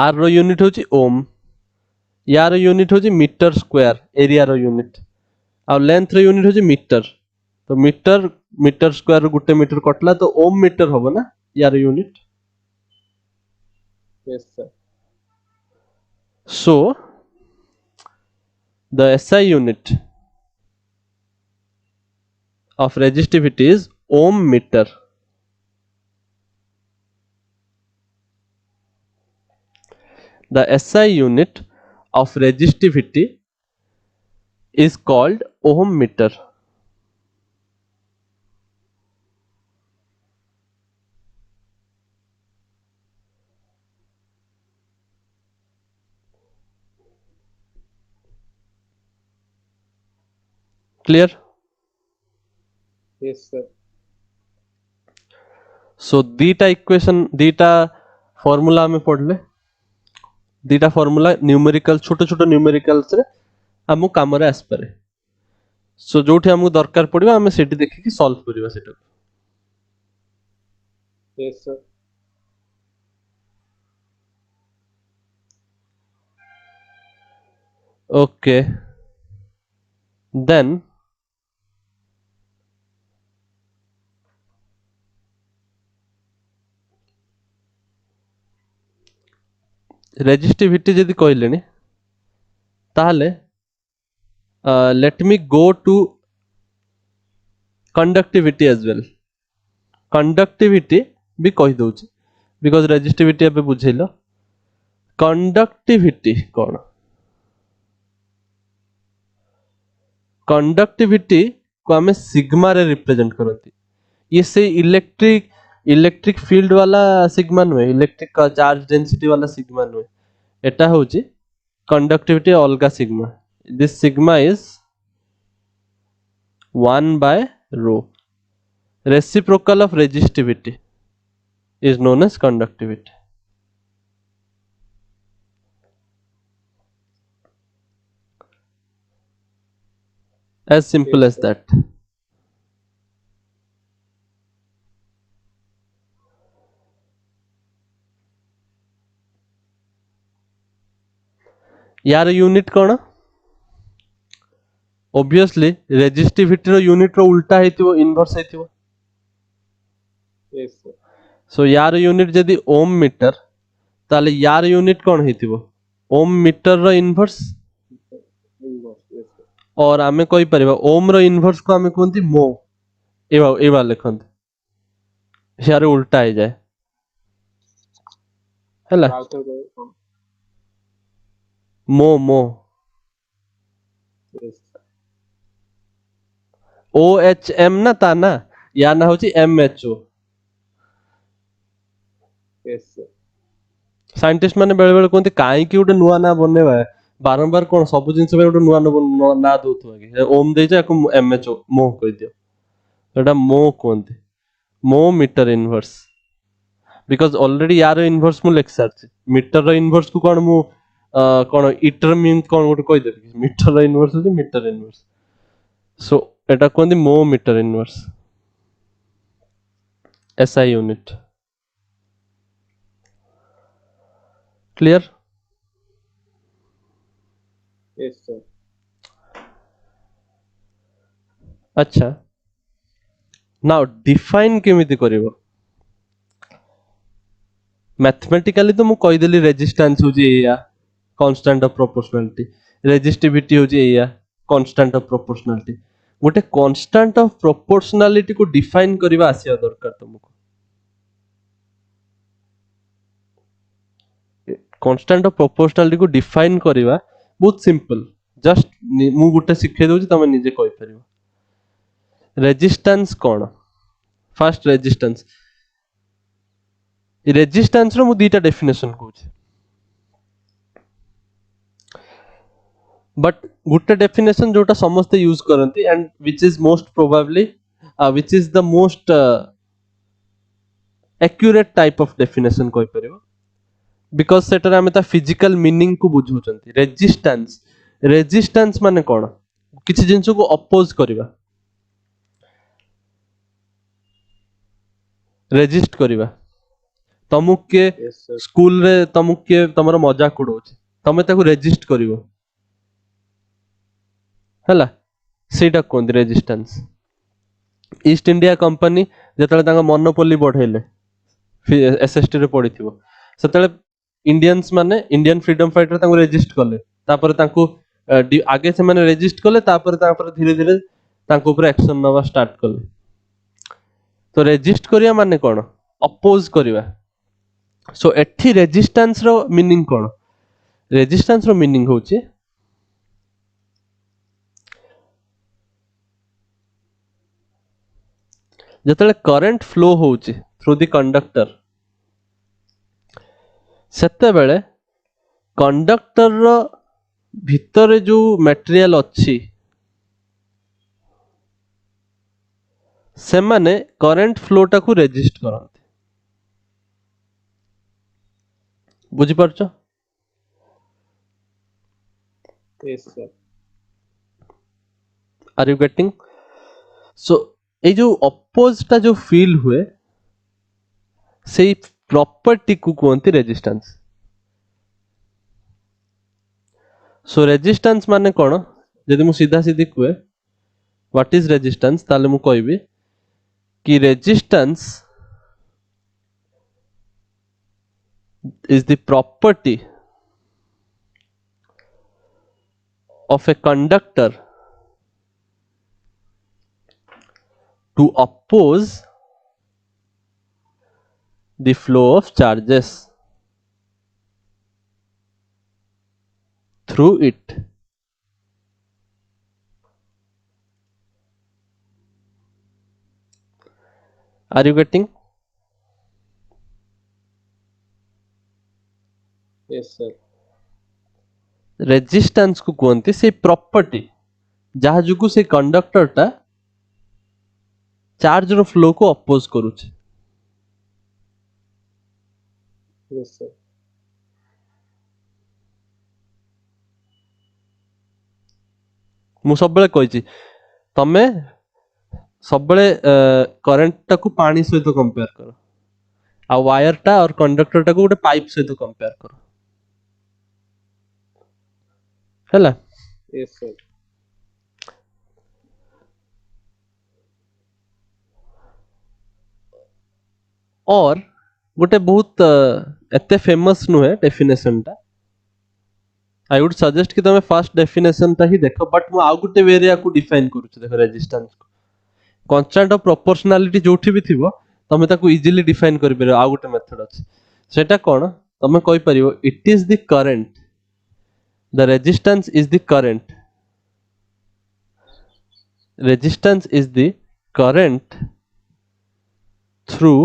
R रो यूनिट होची ओम. यार यूनिट होची मीटर स्क्वायर एरिया रो यूनिट. आ लेंथ रो यूनिट होची मीटर. तो मीटर मीटर स्क्वायर रो गुटे मीटर कटला तो ओम मीटर हबो ना यार unit. Yes, sir. so the SI unit of resistivity is ohm meter. The SI unit of resistivity is called ohm meter. Clear. Yes, sir. so दीटा equation दीटा formula में पढ़ले. दीटा फॉर्मूला न्यूमेरिकल छोटो छोटो numericals रे हमु काम रे आसपारे. सो जोठी हमु दरकार पड़िबा हमें सेठी देखि सॉल्व करिबा सेटा. Yes, sir. okay then resistivity जदि कहलेनी ताहले let me go to conductivity as well. conductivity भी कहि दउची because resistivity ଏବେ बुझेलो. conductivity कौन. conductivity को हमें सिग्मा रे रिप्रेजेंट करती. ये से इलेक्ट्रिक फील्ड वाला सिग्मा नुहे. इलेक्ट्रिक का चार्ज डेंसिटी वाला सिग्मा नुहे. एटा होची conductivity अलगा sigma. this sigma is 1 by rho. reciprocal of resistivity is known as conductivity. as simple Yes, as sir. that. यार यूनिट कौन. obviously resistivity रो यूनिट रो उल्टा हेतिबो इनवर्स हेतिबो. Yes, sir. सो यार unit जदि ओम metre ताले यार यूनिट कौन हेतिबो ओम मीटर रो इनवर्स. Inverse. Yes, sir. और आमे कोई परिबा ओम रो इनवर्स को आमे कोनती मो एवा लिखंती यार उल्टा ही जाए हैला Rather than मो yes, sir. O H M ना ता ना या ना होची M H O Yes, sir. Scientist माने बेले बेले कोनती काई की उडे नुआ ना बनेबा बारंबार कोन सब जिंस बे उडे नुआ ना दोथवा कि ओम देजा याको एम एच ओ मो कहि दियो एटा मो कोनती मो मीटर इनवर्स बिकॉज ऑलरेडी यार इनवर्स मु लिख सारछि मीटर रो इनवर्स को कोन मु कोन इटर मीन कोन गोटे कहि देबी मीटर रो इनवर्स होची मीटर इनवर्स सो एटा कोनती मो metre inverse SI unit clear Yes, sir. अच्छा नाउ डिफाइन केमिति करिवो मैथमेटिकली तो मु कहि देली रेजिस्टेंस होची एया कांस्टेंट ऑफ प्रोपोर्शनलिटी रेजिस्टिविटी होची एया कांस्टेंट ऑफ प्रोपोर्शनलिटी गोटे कांस्टेंट ऑफ प्रोपोर्शनलिटी को डिफाइन करबा आसिया दरकार तुमको कांस्टेंट ऑफ प्रोपोर्शनलिटी को डिफाइन करबा बहुत सिंपल जस्ट मु गोटे सिखे दोची तमे निजे कहि परिबो रेजिस्टेंस कोन फर्स्ट रेजिस्टेंस रो मु दीटा डेफिनेशन कहूची बट गुटे डेफिनेशन जोटा समस्त यूज करंती and which is most probably which is the most accurate type of definition कहि परिबो बिकॉज सेटर हमें ता फिजिकल मीनिंग को बुझुचंती रेजिस्टेंस माने कोन किछि जिंस को अपोज करबा रेजिस्ट करबा तमुक के Yes, sir. स्कूल रे तमुक के तमरो मजाक उडौची तमे ताको रेजिस्ट करिवो हला सेटा कोन रेजिस्टेंस ईस्ट इंडिया कंपनी जेतले तांगा मोनोपोली बढ़ेले एसएसटी रे पडिथिबो सेतले इंडियंस माने इंडियन फ्रीडम फाइटर तांको रेजिस्ट कले तापर तांको आगे से माने रेजिस्ट कले तापर धीरे धीरे तांको ऊपर एक्शन नवा स्टार्ट कले तो रेजिस्ट करिया माने कोन अपोज करिवा सो एठी रेजिस्टेंस रो मीनिंग कोन रेजिस्टेंस रो मीनिंग होची जेतले करंट फ्लो होची थ्रू द कंडक्टर सेते बेले कंडक्टर रो भितरे जो मटेरियल अच्छी से माने करंट फ्लो टा को रेजिस्ट करंती बुझी परछो Yes, sir. Are you getting so ए जो अपोज टा जो फील हुए सेई प्रॉपर्टी को कहते रेजिस्टेंस सो रेजिस्टेंस माने कोन जदि मु सीधा सीधी कुए व्हाट इज रेजिस्टेंस ताले मु कहबी कि resistance is the property of a conductor to oppose the flow of charges through it. Are you getting? Yes, sir. Resistance को कहते से प्रॉपर्टी जहाँ जुगु से कंडक्टर टा चार्ज रो फ्लो को अपोज करूचे Yes, sir. मु सब बेले कहिची तमे सब बेले करंट टा को पानी सहित कंपेयर करो आ वायर टा और कंडक्टर टा को गोटे पाइप सहित कंपेयर करो हैला Yes, sir. और गोटे बहुत एते फेमस नुहे डेफिनेशन टा आई वुड सजेस्ट कि तुम फर्स्ट डेफिनेशन टा ही देखो बट मु आउ गुटे वे रे याकू डिफाइन करूछु देखो रेजिस्टेंस को कांस्टेंट ऑफ प्रोपोर्शनलिटी जोठी भी थिबो तमे ताकू इजीली डिफाइन करि परबो आउ गुटे मेथड अछि सेटा कोन तमे कहि परिबो it is the current the resistance is the current resistance is the current through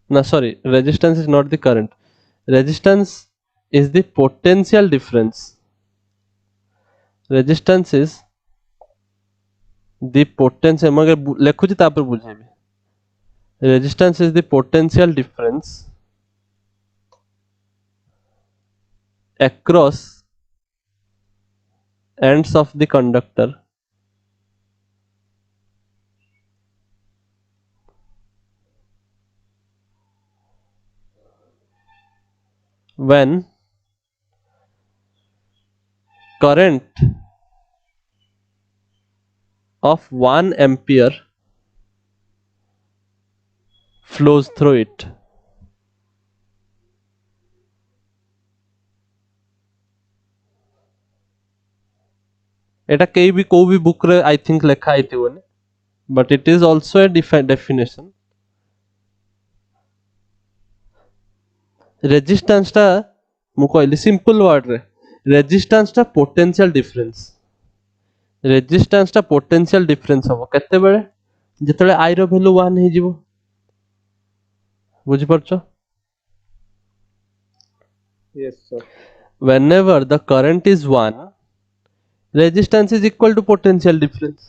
no sorry resistance is not the current resistance is the potential difference resistance is the potential मगर लिखुची तापर बुझेबी resistance is the potential difference across ends of the conductor when current of 1 ampere flows through it এটা কেই भी कोई भी book रे I think लेखा आइथिबोनी but it is also a definition resistance टा मु कहली सिंपल वर्ड रे resistance टा potential difference resistance टा potential difference हबो केते बेले जेतले i रो वैल्यू 1 हे जिवो बुझि परछो Yes, sir. whenever the current is 1 resistance is equal to potential difference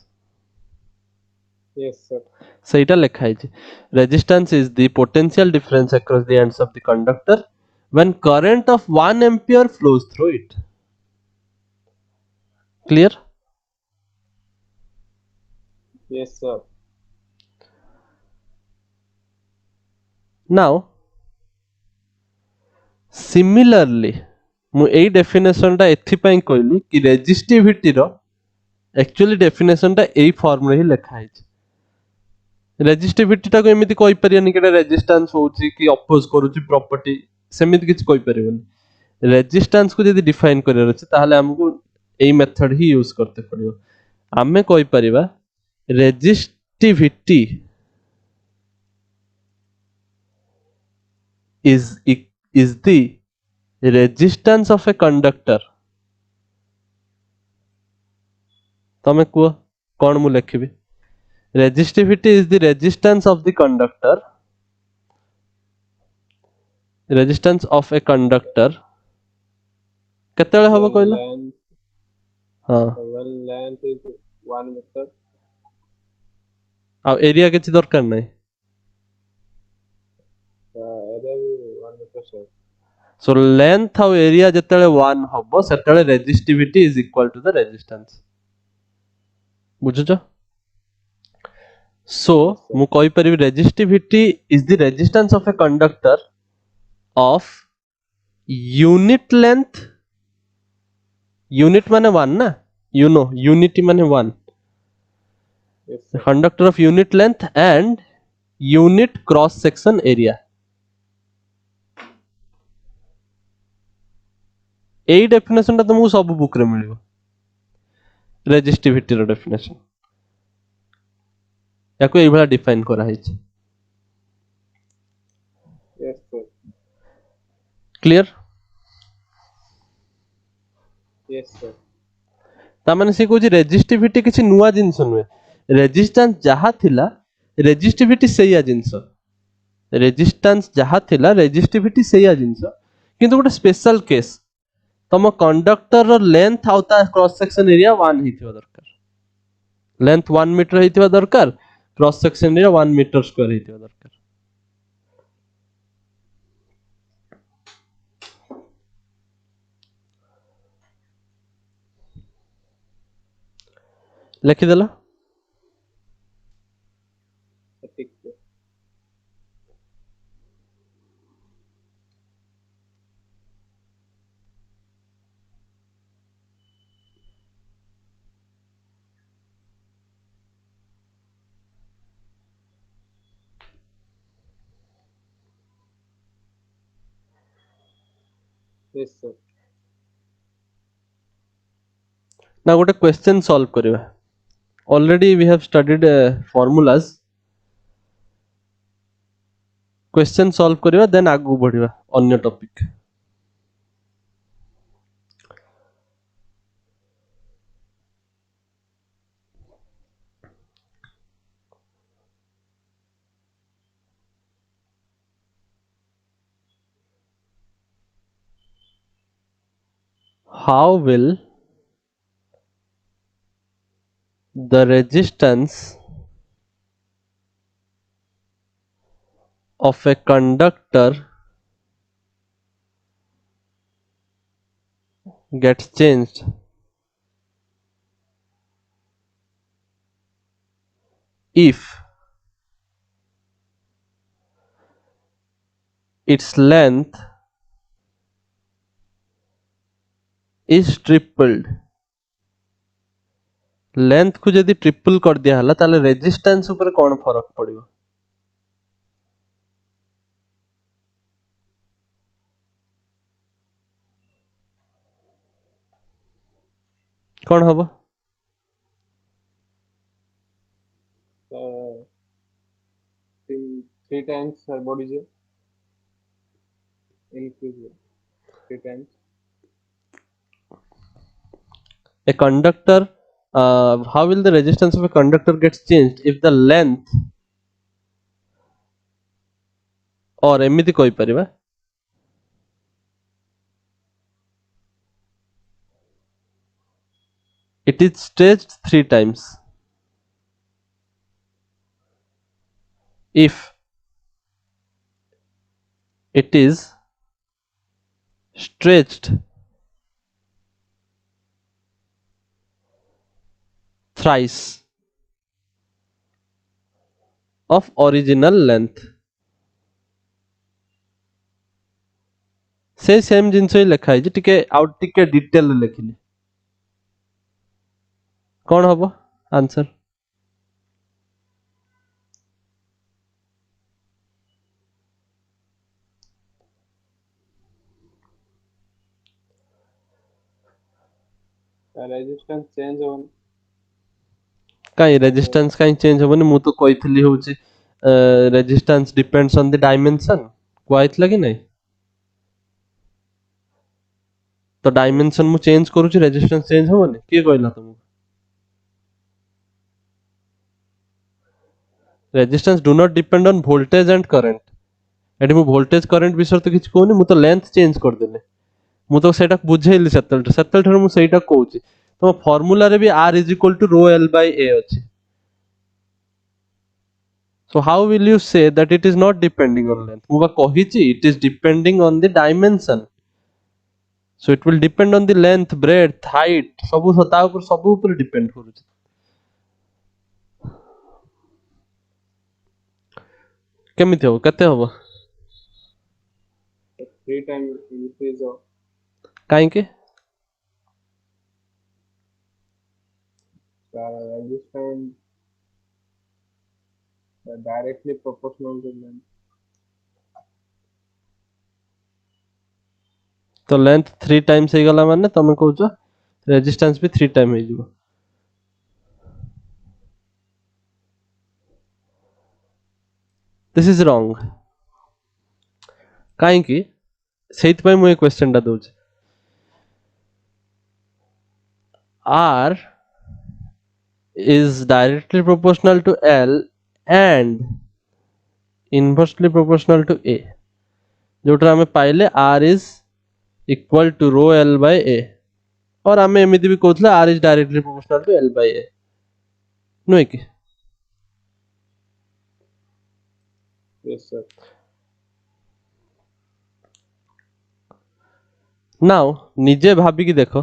Yes, sir. ସେଇଟା ଲେଖା ହେଇଛି resistance is the potential difference across the ends of the conductor when current of 1 ampere flows through it clear Yes, sir. now similarly ମୁଁ ଏଇ definition ଟା ଏଥିପାଇଁ କହିଲି କି ରେଜିଷ୍ଟିଭିଟି ର actually definition टा एई फॉर्म रे ही लिखा है रेजिस्टिविटी टा को एमिति कहि परियनि कि रेजिस्टेंस होउची कि अपोज करूची प्रॉपर्टी सेमिति किछ कहि परिबनि रेजिस्टेंस को यदि डिफाइन करियर अछि ताहले हमकु एई मेथड ही यूज करते पड़िबो आमे कहि परिबा resistivity is the resistance of a conductor तमे कुह कोन मु लिखिबी resistivity is the resistance of the conductor resistance of a conductor केतेले हबो When कहला length, हां when length is 1 meter. आ एरिया किछि दरकार नै Area भी 1 meter, sir. सो लेंथ और एरिया जेतेले 1 हबो सेतेले resistivity is equal to the resistance बुझुचो सो Yes, sir. मु कहि परिबी resistivity is the resistance of a conductor of unit length unit माने 1 ना यू नो यूनिटी माने 1 Yes, the sir. conductor of unit length and unit cross section area AE definition ता तुमको सब book रे मिलिबो रेजिस्टिविटी रो डेफिनेशन याको एई भला define करा हैछि Yes, sir. Clear Yes, sir. ता माने से कहूछि रेजिस्टिविटी किछि नुवा जिंस नुवे रेजिस्टेंस जहा थिला रेजिस्टिविटी सेया जिंस रेजिस्टेंस जहा थिला रेजिस्टिविटी सेया जिंस किंतु गोटे स्पेशल केस तम कंडक्टर रो लेंथ आउ ता क्रॉस सेक्शन एरिया 1 हिथिबा दरकार लेंथ 1 मीटर हिथिबा दरकार cross section area 1 metre square हिथिबा दरकार लिखि देला ठीक है. Yes, sir. ना गोटे क्वेश्चन सॉल्व करिवा already we have studied formulas question solve करिवा देन आगु बढ़िवा अन्य topic how will the resistance of a conductor gets changed if its length is tripled length को जदि ट्रिपल कर दिया हला ताले रेजिस्टेंस ऊपर कौन फरक पड़िबो कौन हबो Uh, three times body je increase je. Three times. a conductor how will the resistance of a conductor gets changed if the length or एमिति कहि परिबा it is stretched 3 times if it is stretched thrice of original length से same जिनस ही लिखा है टिके आउट टिके डिटेल लिखिली कौन हबो आंसर Resistance change on. काई रेजिस्टेंस काई चेंज होबनी मु तो कहितली होची resistance depends on the dimension कहैतला कि नहीं तो डायमेंशन मु चेंज करूची रेजिस्टेंस चेंज होबनी के कहला तुमको resistance do not depend on voltage and current eighty मु वोल्टेज करंट विषय तो किछ कहूनी मु तो लेंथ चेंज कर देले मु तो सेटा बुझेइली सेतल ठर मु सेटा कहूची तो फार्मूला रे भी r is equal to rho l by a अछि so how will you say that it is not depending on length मु बा कहिची it is depending on the dimension so it will depend on the length breadth height सब ऊपर depend करूची केमिति हो कते हो Three times increase of. काई के Resistance directly proportional to length. तो लेंथ 3 टाइम्स हे गला माने तमे कहउछ रेजिस्टेंस भी 3 टाइम हे जिवो दिस इज रॉन्ग काई की सेइत पय मु ए क्वेश्चन टा दोछ r is directly proportional to l and inversely proportional to a जोटा हमें पाइले r is equal to rho l by a और हमें एमिति भी कहउथले r is directly proportional to l by a नुई कि Yes, sir. नाउ निजे भाबी कि देखो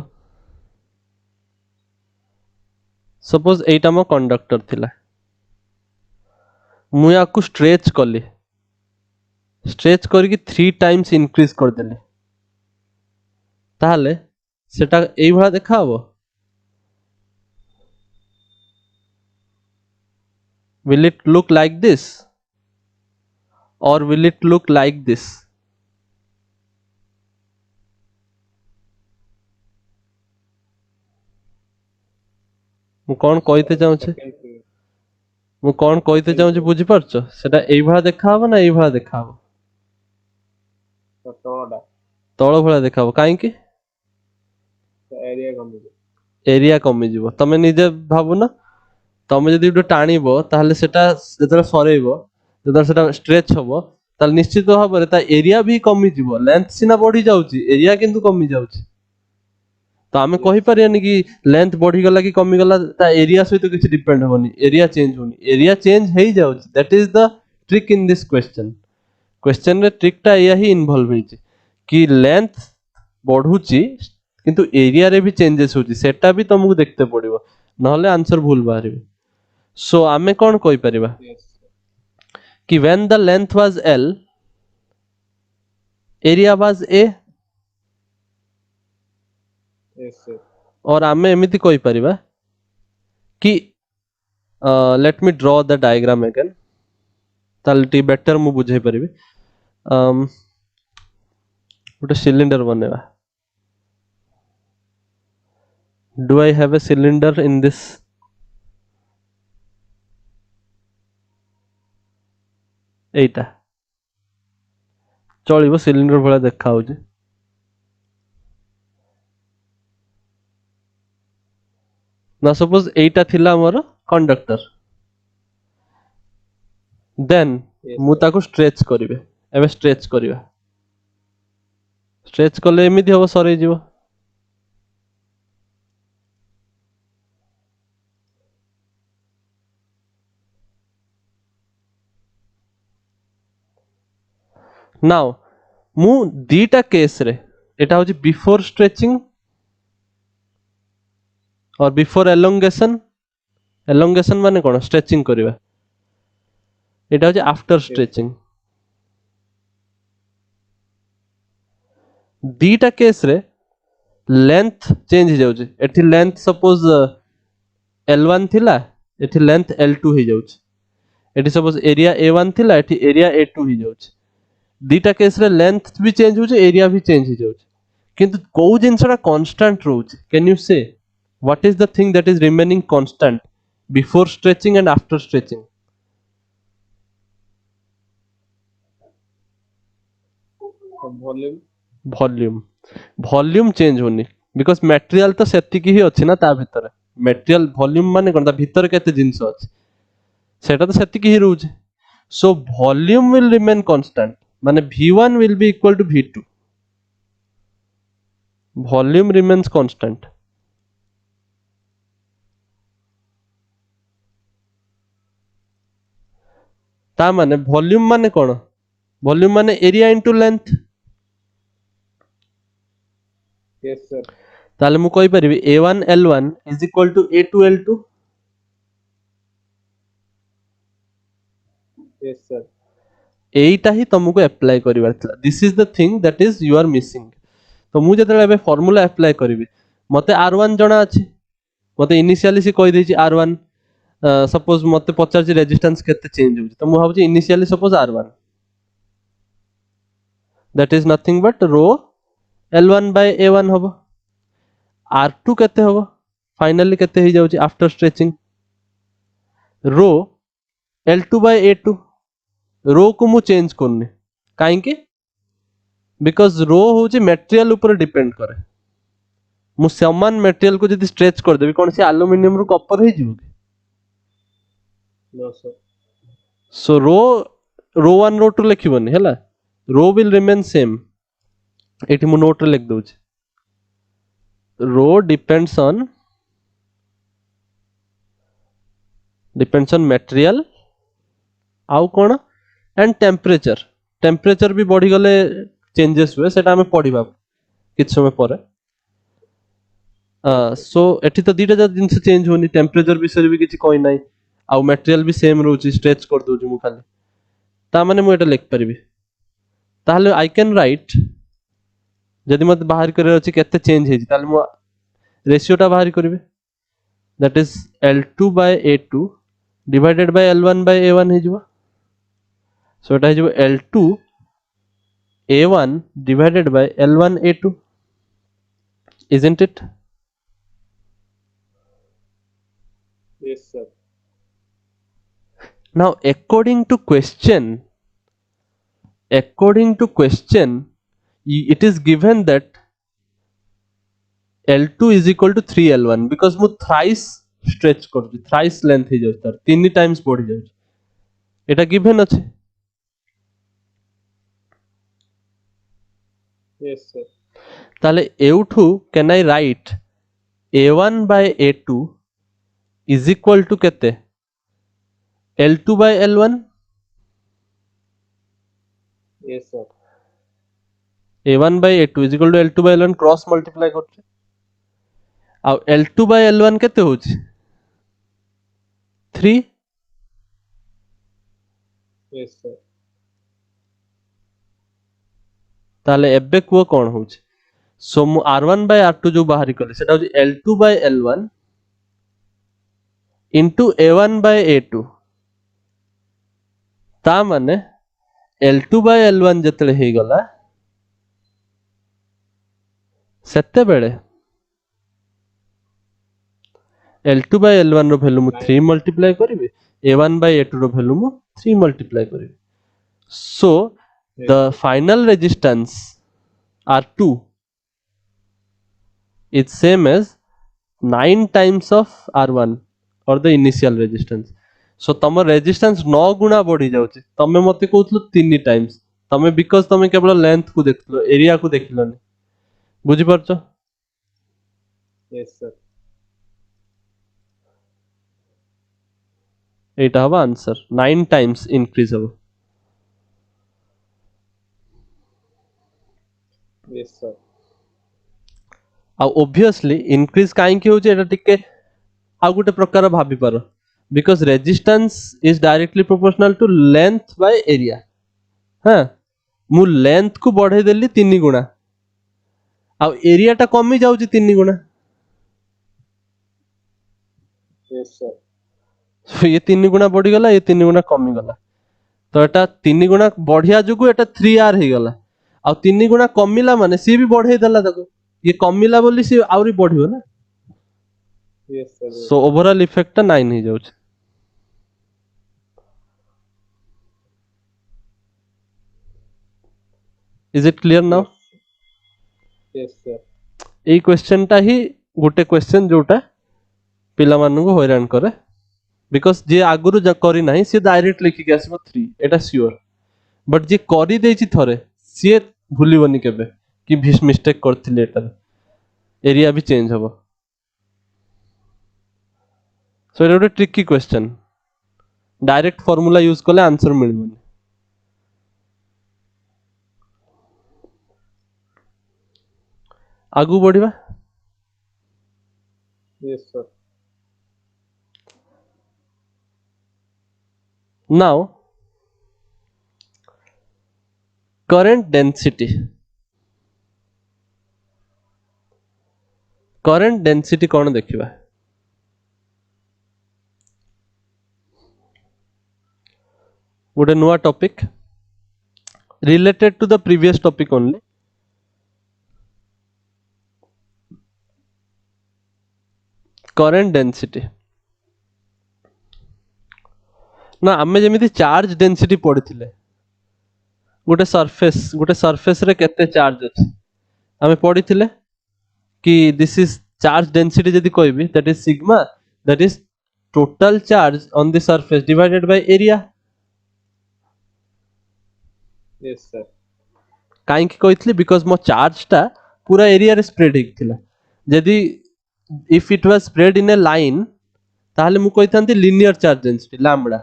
सपोज एटा मो कंडक्टर थिला मु याकू स्ट्रेच कली स्ट्रेच करके 3 टाइम्स इंक्रीज कर देले ताहले सेटा एई भला देखा हबो will it look like this or will it look like this ମୁଁ କଣ କହିତେ ଚାହୁଁଛି second figure. ମୁଁ କଣ କହିତେ ଚାହୁଁଛି ବୁଝିପାରୁଛ? ସେଟା ଏଇଭଳିଆ ଦେଖାହବ ନା ଏଇଭଳିଆ ଦେଖାହବ? ତ ତଳଟା ତଳ ଭଳିଆ ଦେଖାହବ। କାହିଁକି? ଏରିଆ କମିଯିବ। ଏରିଆ କମିଯିବ। ତମେ ନିଜେ ଭାବୁନ, ତମେ ଯଦି ଗୋଟେ ଟାଣିବ ତାହେଲେ ସେଟା ଯେତେବେଳେ ସରେଇବ, ଯେତେବେଳେ ସେଟା ଷ୍ଟ୍ରେଚ୍ ହବ, ତାହେଲେ ନିଶ୍ଚିତ ଭାବରେ ତା ଏରିଆ ବି କମିଯିବ। ଲେନ୍ଥ ସିନା ବଢି ଯାଉଛି, ଏରିଆ କିନ୍ତୁ କମି ଯାଉଛି। ତ ଆମେ Yes, କହିପାରିବାନି କି ଲେନ୍ଥ ବଢିଗଲା କି କମିଗଲା ତା ଏରିଆ ସହିତ କିଛି ଡିପେଣ୍ଡ ହବନି। ଏରିଆ ଚେଞ୍ଜ ହଉନି, ଏରିଆ ଚେଞ୍ଜ ହେଇଯାଉଛି। That is the trick in this question. Question रे ट्रिक टा या ही इन्वॉल्व होइछि कि लेंथ बढ़ुची किंतु एरिया रे भी चेंजेस होची, सेटा भी तुमको देखते पड़िबो, नहले आंसर भूल बाहरिबो। सो आमे कोन कहि परिबा yes, कि when the length was L, area was A, yes, sir. और आमे एमिति कहि परिबा कि let me draw the diagram again, ताल टी बेटर मु बुझै परिबी। गोटे सिलिंडर बनेबा। Do I have a cylinder in this? Etah चलिबो, cylinder भला देखा होउची। ना सपोज एटा थिला हमर कंडक्टर, देन Yes, मु sir. ताको स्ट्रेच करिवे। एबे स्ट्रेच करिवा, स्ट्रेच कले एमिति हबो, सरै जिवो। नाउ मु दीटा केस रे, एटा होची बिफोर स्ट्रेचिंग और बिफोर एलोंगेशन। एलोंगेशन माने कोन? स्ट्रेचिंग करिवा। एटा होची आफ्टर Yes, स्ट्रेचिंग। दीटा केस रे लेंथ चेंज हो जाउची। एठी लेंथ सपोज L1 थिला, एठी लेंथ L2 हो जाउची। एठी सपोज एरिया A1 थिला, एठी एरिया A2 हो जाउची। दीटा केस रे लेंथ भी चेंज होची, एरिया भी चेंज हो जाउची, किंतु को जिंसटा कांस्टेंट रहउची? कैन यू से what is the thing that is remaining constant before stretching and after stretching? volume. Volume. Volume change होनी, बिकॉज मटेरियल तो सेतिकी ही अछि ना ता भितर। मटेरियल वॉल्यूम माने कोन? ता भितर केते जिंस अछि सेटा तो सेतिकी ही रहउची। So volume will remain constant, माने V1 will be equal to V2। Volume remains constant. ता माने वॉल्यूम माने कोन? वॉल्यूम माने area into length. Yes, sir. ताले मु कहि परिबी A1 L1 is equal to A2 L2। Yes, sir. एईटा ही तुमको अप्लाई करिवार थिला। This is the thing that is you are missing. तो मु जतले एबे फार्मूला अप्लाई करिवि, मते R1 जणा अछि, मते इनिशियली से कहि देछि R1। सपोज मते पचारछि रेजिस्टेंस केते चेंज होछि, तो मु भाबुछि initially suppose R1 that is nothing but rho L1 by A1 हबो। R2 केते हबो? फाइनली केते ही जाउछि after stretching? Rho L2 by A2। Rho को मु चेंज करनी, काहे कि बिकॉज रो होची मटेरियल ऊपर डिपेंड करे। मु समान मटेरियल को जदी स्ट्रेच कर देबी, कोन से एल्युमिनियम रो कॉपर हे जिवो कि? No, sir. सो रो 1 रो 2 लिखिबनी हैला, रो विल रिमेन सेम। एठी मु नोट रे लिख दउछि, रो डिपेंड्स ऑन मटेरियल आउ कोन एंड टेम्परेचर। टेम्परेचर भी बढ़ी गले चेंजेस हुए, सेटा हमें पढ़िबा किछ समय पर। सो एठी तो दीटा जिंस चेंज होनी, टेम्परेचर विषय भी किछ कोइ नाही, आउ मटेरियल भी सेम रहउची, स्ट्रेच कर दउची मु खाली। ता माने मु एटा लिख परिबी। ताहले आई कैन राइट, जदि मते बाहर करे अछि केते चेंज हेछि, ताहले मु रेशियोटा बाहर करिवे। That is L2 by A2 divided by L1 by A1 हे जिवो। सो एटा हे जिवो L2 A1 divided by L1 A2, isn't it? Yes, sir. Now according to question, it is given that L2 is equal to 3L1 because ମୁଁ thrice stretch କରୁଛି, thrice length ହେଇଯାଉଛି ତାର 3 times ବଢି ଯାଉଛି, ଏଟା given ଅଛି। Yes, sir. ତାହେଲେ ଏଉଠୁ can I write A1 by A2 is equal to କେତେ L2 by L1? Yes, sir. A1 by A2 is equal to L2 by L1 cross multiply କରୁଛେ, ଆଉ L2 by L1 କେତେ ହଉଛି 3। Yes, sir. ତାହେଲେ ଏବେ କୁହ କଣ ହଉଛି, ସୋ ମୁଁ R1 by R2 ଯୋଉ ବାହାରି କଲି ସେଟା ହଉଛି L2 by L1 into A1 by A2, ତା ମାନେ L2 by L1 ଯେତେବେଳେ ହେଇଗଲା ସେତେବେଳେ L2 by L1 ର ଭ୍ୟାଲୁ ମୁଁ 3 ମଲ୍ଟିପ୍ଲାଏ କରିବି, A1 by A2 ର ଭ୍ୟାଲୁ ମୁଁ 3 ମଲ୍ଟିପ୍ଲାଏ କରିବି, so Yes, the sir. final resistance R2 is same as 9 times of R1 or the initial resistance, so तम resistance 9 गुणा बढ़ी जाउची, तमे मते कहउतलो 3 times, तमे बिकॉज तमे केवल लेंथ को देखलो एरिया को देखिलोनी, बुझी परछो। Yes, sir. एटा हबा आंसर 9 times increase हबो। Yes, sir. ଆଉ obviously increase काहे की होचे एटा टिके आ गुटे प्रकार भाबी पारो, because resistance is directly proportional to length by area। हाँ मु लेंथ को बढ़े देली 3 गुणा, ଆଉ एरिया टा कमी जाउची 3 गुणा, Yes, sir. so ये 3 गुणा बढ़ी गला, ये 3 गुणा कमी गला, तो एटा 3 गुणा बढ़िया जुगु एटा 3R हे गला, आ 3 गुणा कमिला माने सी भी बढ़े देला ताको, ये कमिला बोली सी आउरी बढ़ियो ना, Yes, sir. Yes. So overall effect टा 9 हे जाउची। Is it clear now? Yes, sir. एई क्वेश्चन टा ही गुटे क्वेश्चन जोटा पिला मानन को हैरान करे, बिकॉज जे आगुरु करी नाही से डायरेक्ट लिखि के आसीबो 3 एटा श्योर, बट जे करी देछि थरे से भूलिबनी केबे कि भिस मिस्टेक करथिले, एटा एरिया भी चेंज हबो, सो एटा गोटे tricky question, direct formula use कले आंसर मिलबनी। आगु बढ़िबा। Yes, sir. Now current density, current density कौन देखिबा, गोटे नुआ topic related to the previous topic only। current density ना आमे जेमिति चार्ज डेंसिटी पढ़िथिले, गोटे सरफेस रे केते चार्ज अछि आमे पढ़िथिले कि दिस इज चार्ज डेंसिटी जदि कहबी that is sigma, that is total charge on the surface divided by area. Yes, sir. काहे कि कहितली बिकॉज़ मो चार्ज टा पूरा एरिया रे स्प्रेड हेतिला, जदि if it was spread in a line ताहले मु कहिथांती linear charge density lambda,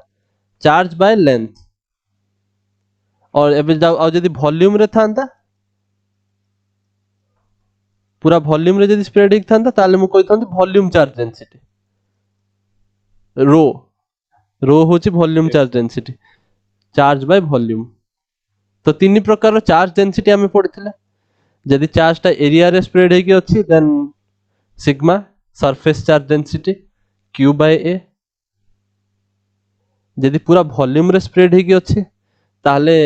charge by length, और एबे जाउ जदि वॉल्यूम रे थांता पूरा वॉल्यूम रे जदि स्प्रेड हेक थांता ताहले मु कहिथांती वॉल्यूम चार्ज डेंसिटी, रो होची volume charge density, charge by volume. तो तीन प्रकार चार्ज डेंसिटी आमे पढ़िथिले, जदि चार्ज टा एरिया रे स्प्रेड हेकी अछि then sigma surface charge density Q by A, जदि पूरा वॉल्यूम रे स्प्रेड हेकी अछि ताहले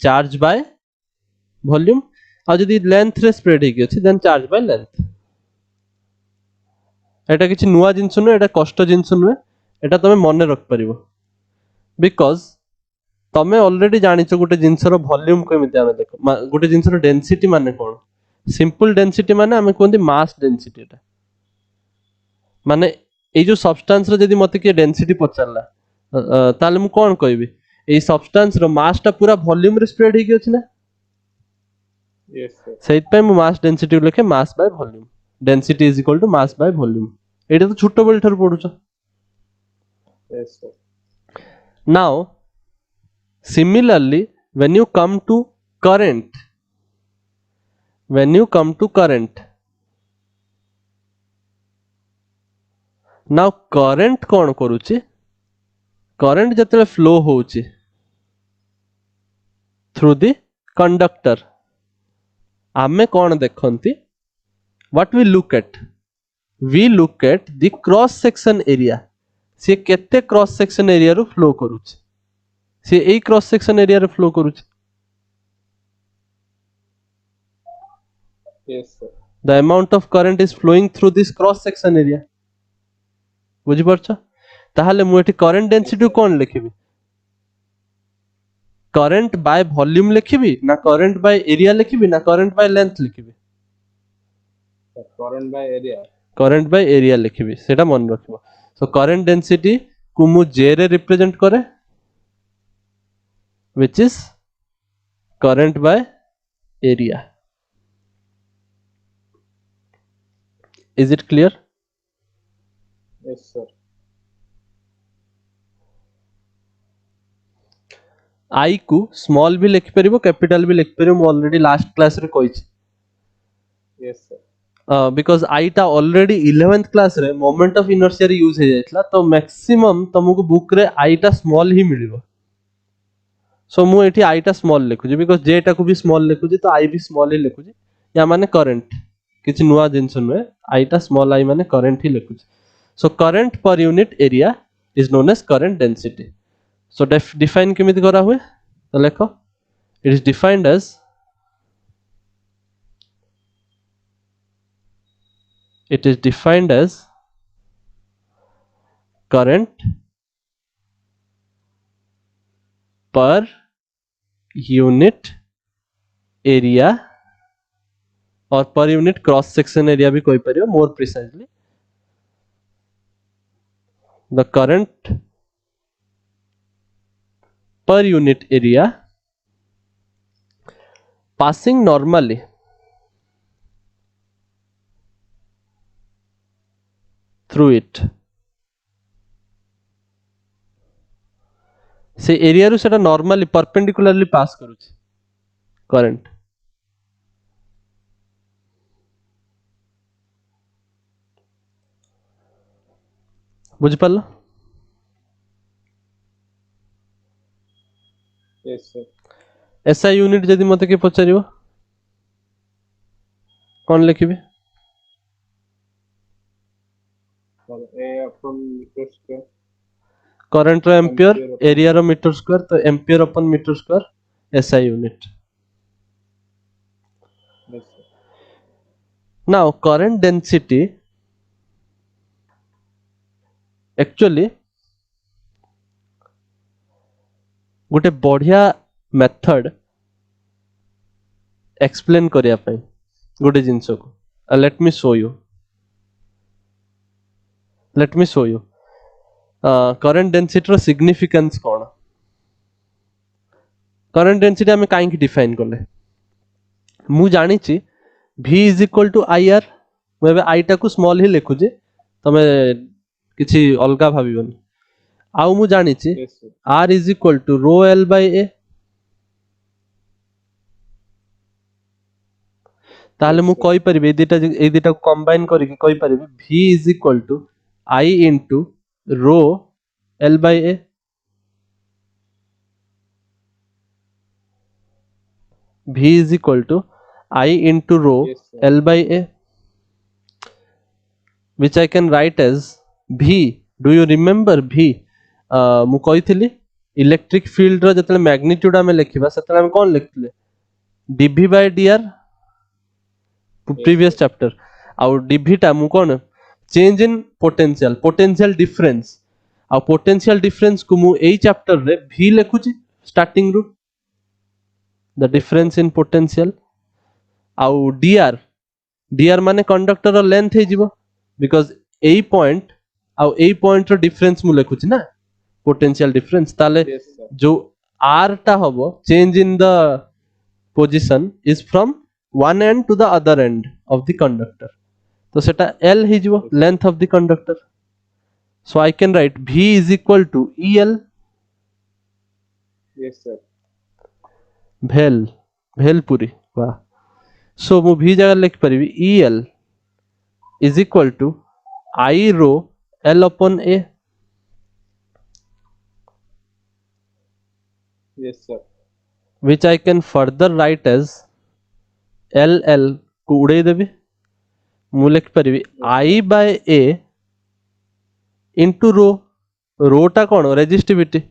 चार्ज बाय वॉल्यूम, आ जदि लेंथ रे स्प्रेड हेकी अछि देन चार्ज बाय लेंथ। एटा किछि नुआ जिंस नुहे, एटा कष्ट जिंस नुहे, एटा तमे मने रख परिबो बिकॉज तमे ऑलरेडी जानिछ गोटे जिंसर वॉल्यूम केमिति आमे देखो गोटे जिंसर डेंसिटी माने कोन सिंपल डेंसिटी माने आमे कोनती मास डेंसिटी एटा माने ए जो सब्सटेंस रो जदी मते के डेंसिटी पचारला ताले मु कोन कहबी ए सब्सटेंस रो मास टा पूरा वॉल्यूम रे स्प्रेड हेकी अछि ना Yes, sir. सेट पे मु मास डेंसिटी लिखे mass by volume density is equal to mass by volume एटा तो छोटो बेल ठर पडुछ Yes, sir. now similarly when you come to current now current कोन करूची current जतले फ्लो होउची थ्रू द कंडक्टर आमे कोन देखंती what we look at the cross section area से केते क्रॉस सेक्शन एरिया रो फ्लो करूची से एई क्रॉस सेक्शन एरिया रो flow करूची Yes, sir. the amount of current is flowing through this cross section area बुझी परछ ताहाले मु एठी करंट डेंसिटी कोन लिखिबी करंट बाय वॉल्यूम लिखिबी ना करंट बाय एरिया लिखिबी ना करंट बाय लेंथ लिखिबी Sir, current by area. Current by area लिखिबी सेटा मन रखिबो सो करंट डेंसिटी को मु जे रे रिप्रेजेंट करे which is current by area is it clear Yes, sir. आई को स्मॉल भी लिख परिबो कैपिटल भी लिख परिबो मु ऑलरेडी लास्ट क्लास रे कहिछि Yes, sir. बिकॉज आई टा ऑलरेडी 11th क्लास रे मोमेंट ऑफ इनर्शिया रे यूज हे जायतला तो मैक्सिमम तुमको बुक रे आई टा स्मॉल ही मिलिबो सो मु एठी आई टा स्मॉल लिखुजी बिकॉज जे टा को भी स्मॉल लिखुजी तो आई भी स्मॉल ही लिखुजी या माने करंट किछि नुवा जिंस नुहे आई टा स्मॉल आई माने करंट ही लिखुजी so current per unit area is known as current density so define केमिति करा हुए तो लेखो it is defined as current per unit area और per unit cross section area भी कोई परियो more precisely the current per unit area passing normally through it से एरिया रु सेटा नॉर्मली परपेंडिकुलरली पास करूची करंट बुझ पालो Yes, sir. एसआई यूनिट जदी मते के पचारिबो कोन लिखिबे Sir, A upon meter square. Current रो एम्पियर एरिया रो मीटर स्क्वायर तो ampere upon metre square SI unit Yes, sir. Now current density actually गोटे बढ़िया मेथड एक्सप्लेन करिया पई गोटे जिंस को let me show you current density रो सिग्निफिकेंस कोन करंट डेंसिटी हमें काहे की डिफाइन करले मु जानि छि v is equal to ir मैं बे i टा को स्मॉल ही लिखु जे तमे किछि अलगा भाबिबनी आउ मु जानि छि Yes, sir. r is equal to rho l by a ताले मु कहि परिबे ए दिटा को कंबाइन करि के कहि परिबे v is equal to i into rho l by a v is equal to I into rho Yes, sir. L by A, which I can write as V. Do you remember V? मु कहिथिली electric field रो जतले magnitude आमे लेखिबा सेतले हम कोन लिखथिले dv by dr previous chapter आउ dv टा मु कोन change in potential potential difference आ पोटेंशियल डिफरेंस को मु एई चैप्टर रे v लिखुची स्टार्टिंग रु द डिफरेंस इन पोटेंशियल आउ dr माने कंडक्टर लेंथ हे जिवो बिकॉज़ एई पॉइंट आउ एई पॉइंट रो डिफरेंस मु लिखुची ना पोटेंशियल डिफरेंस ताले yes sir जो r टा हबो change in the position is from one end to the other end of the conductor तो सेटा l हे जिवो length of the conductor so I can write v is equal to el yes sir भेल पूरी वाह सो मु v जगह लिख परिबी el is equal to I rho l upon a yes sir which I can further write as l को उड़े देबी मु लिख परिबी I by a into rho टा कोन resistivity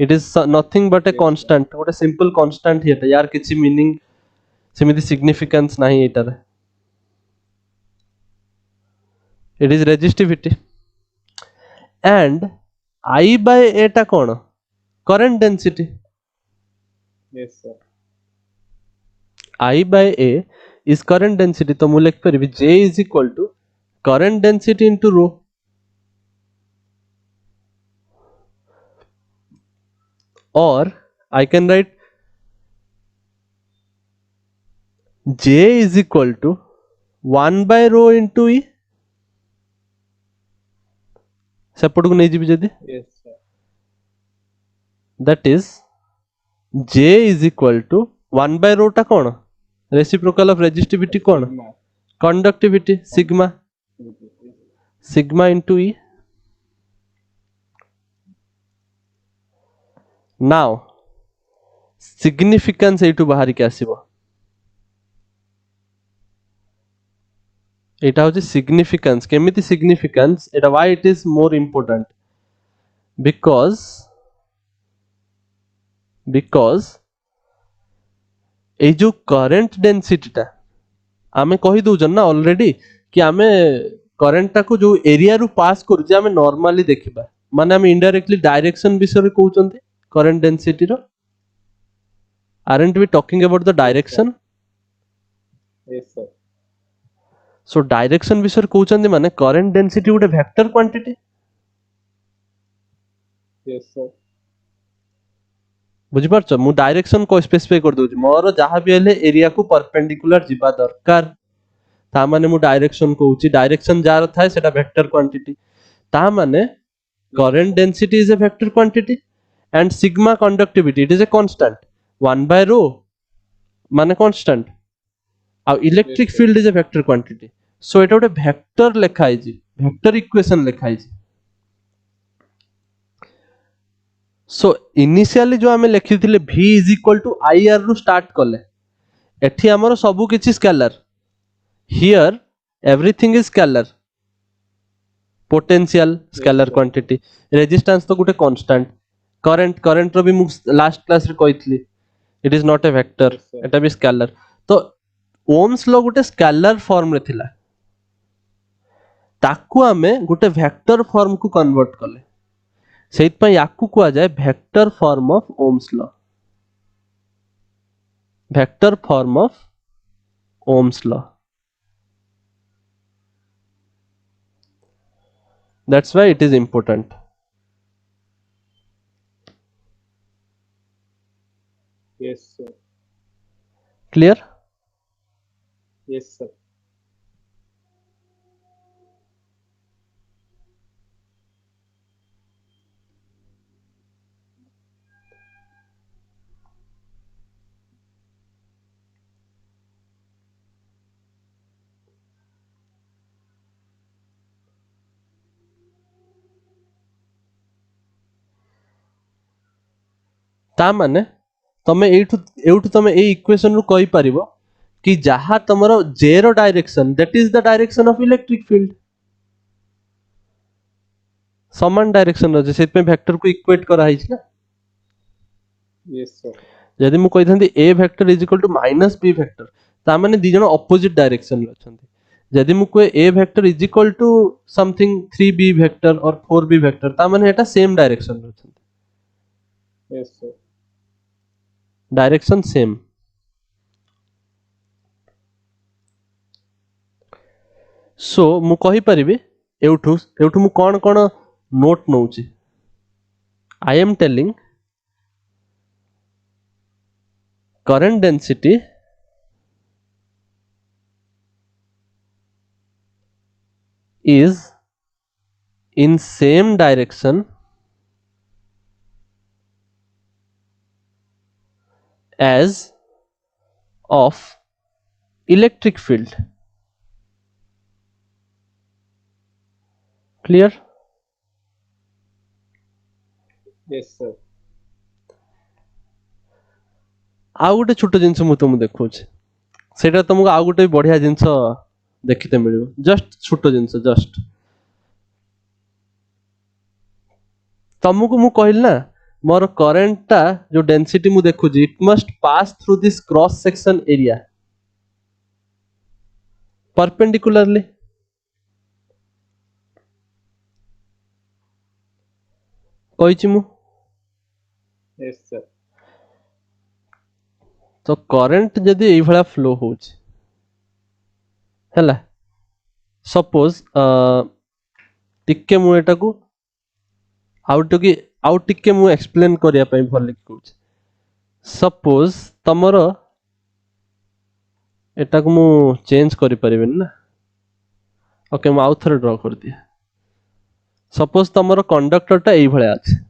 it is nothing but a Yes, constant गोटे simple constant हिता यार किछि मीनिंग सेमिति सिग्निफिकेंस नाही एटारे it is resistivity and I by a टा कोन current density yes sir I by a is current density तो मु लिख परिबी J is equal to current density into rho or I can write J is equal to 1 by rho into E सेपट को नहीं GB जदी yes sir that is J is equal to 1 by rho टा कोन reciprocal of resistivity कोन sigma conductivity sigma sigma into E now significance एटू बाहर के आसीबो एटा होची significance केमिति significance Etah why it is more important because ए जो करंट डेंसिटी टा आमे कहि दउजन ना ऑलरेडी कि आमे करंट टा को जो एरिया रु पास करू जे आमे नॉर्मली देखिबा माने आमे इनडायरेक्टली डायरेक्शन विषय कहउचंती करंट डेंसिटी रो aren't we talking about the direction yes sir so direction विषय कहउचंती माने करंट डेंसिटी गोटे वेक्टर क्वांटिटी yes sir बुझि पारछ मु डायरेक्शन को स्पेसिफाई कर दउची मोर जहां भी हेले एरिया को परपेंडिकुलर जिबा दरकार ता माने मु डायरेक्शन कहउची डायरेक्शन जार थाए सेटा वेक्टर क्वांटिटी ता माने current density is a vector quantity and sigma conductivity it is a constant 1 by rho माने constant uh electric Yes, sir. field is a vector quantity so एटा गोटे vector लेखा IG vector equation लेखा IG so initially जो आमे लेखिथिले v is equal to ir रु start कले एठी हमर सब किछि scalar here everything is scalar potential scalar sir. Quantity resistance तो गोटे कांस्टेंट करंट रो भी मु लास्ट क्लास रे कहितली it is not a vector Yes, sir. एटा भी स्केलर तो ओम्स लो गोटे स्केलर फॉर्म रे थिला ताकू आमे गोटे वेक्टर फॉर्म को कन्वर्ट कले सेइत पय याकू कुआ जाय vector form of Ohm's law vector form of Ohm's law that's why it is important yes sir clear yes sir ता माने तमे एठू तमे ए इक्वेशन रु कहि परिबो कि जहा तमरो j रो direction that is the direction of electric field समान डायरेक्शन रजे सेत पे वेक्टर को इक्वेट करा हिछ ना yes sir यदि मु कहि थंदी a vector is equal to minus b vector ता माने दी जण ऑपोजिट डायरेक्शन रे अछंती जदि मु कोई a vector is equal to something 3b vector और 4b वेक्टर ता माने एटा सेम डायरेक्शन रे अछि yes sir direction same so मु कहि परिबे एउठु एउठु मु कोन कोन नोट नउची I am telling current density is in same direction as of electric field. Clear? yes sir ଆଉ ଗୋଟେ ଛୋଟ ଜିନିଷ ମୁଁ ତୁମକୁ ଦେଖଉଛି ସେଇଟା ତମକୁ ଆଉ ଗୋଟେ ବଢିଆ ଜିନିଷ ଦେଖିତେ ମିଳିବ ଜଷ୍ଟ ଛୋଟ ଜିନିଷ ଜଷ୍ଟ ତମକୁ ମୁଁ କହିଲି ନା ମୋର କରେଣ୍ଟ ଟା ଯୋଉ ଡେନ୍ସିଟି ମୁଁ ଦେଖୁଛି it must pass through this cross section area perpendicularly କହିଛି ମୁଁ yes sir तो करेंट जदि एई भला फ्लो होउची हैला सपोज टिके मु एटा को आउ टिके मु एक्सप्लेन करिया पई भल लिख कहूची सपोज तमरो एटा को मु चेंज करि परिबेन ना ओके मु आउ थरे ड्रा कर दिया सपोज तमरो कंडक्टर टा एई भला अछि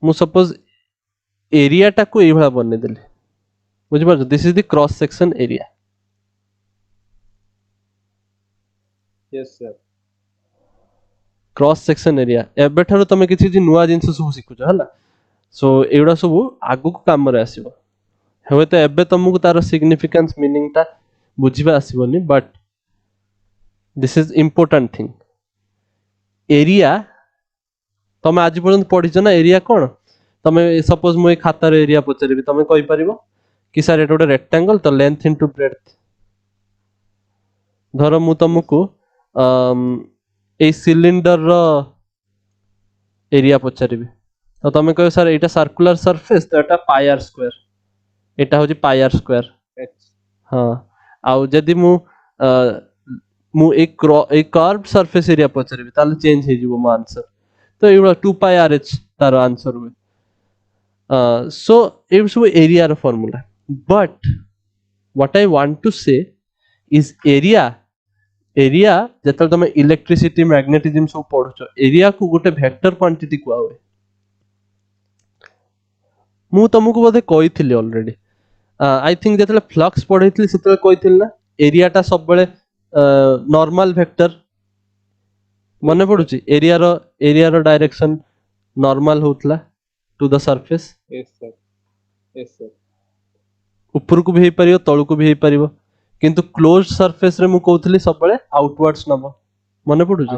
मु सपोज एरिया टा को एई भला बने देली बुझि पारछ this is the cross section area yes sir cross section area एबे ठारो तमे किछि जे नुवा जिंस सब सिखुछ हला सो एउडा सब आगु को काम रे आसीबो हेबे तो एबे तमको तार सिग्निफिकेंस मीनिंग ता बुझिबा आसीबोनी but this is important thing area तमे आज पर्यंत पढिछ ना एरिया कोन तमे सपोज मु ए खाता रे एरिया पचरेबी तमे कहि परिबो कि सर एटा ଗୋଟେ रेक्टेंगल तो लेंथ इनटू ब्रेड्थ धरो मु तमको ए सिलिंडर रो एरिया पचरेबी तो तमे कहो सर एटा सर्कुलर सरफेस तो एटा पाई are square Etah होजी pi are square h हां आउ जदी मु एक कर्व सरफेस एरिया पचरेबी ताले चेंज हे जिवो मो आंसर तो एबा 2 पाई आर एच तार आंसर हुए so it is area formula but what I want to say is area जेतल तमे इलेक्ट्रिसिटी मैग्नेटिज्म सब पढुछ एरिया को गोटे वेक्टर क्वांटिटी को आवे मु तमको बोधे कहिथिली ऑलरेडी आई थिंक जेतले फ्लक्स पढैथिली सेतले कहिथिल ना एरिया टा सब बेले नॉर्मल वेक्टर मने पडुची एरिया रो डायरेक्शन नॉर्मल होतला to the surface yes sir ऊपर को भी हे परियो तळु को भी हे परियो किंतु क्लोज सरफेस रे मु कहउथली सब बेले आउटवर्ड्स नबो मने पडुची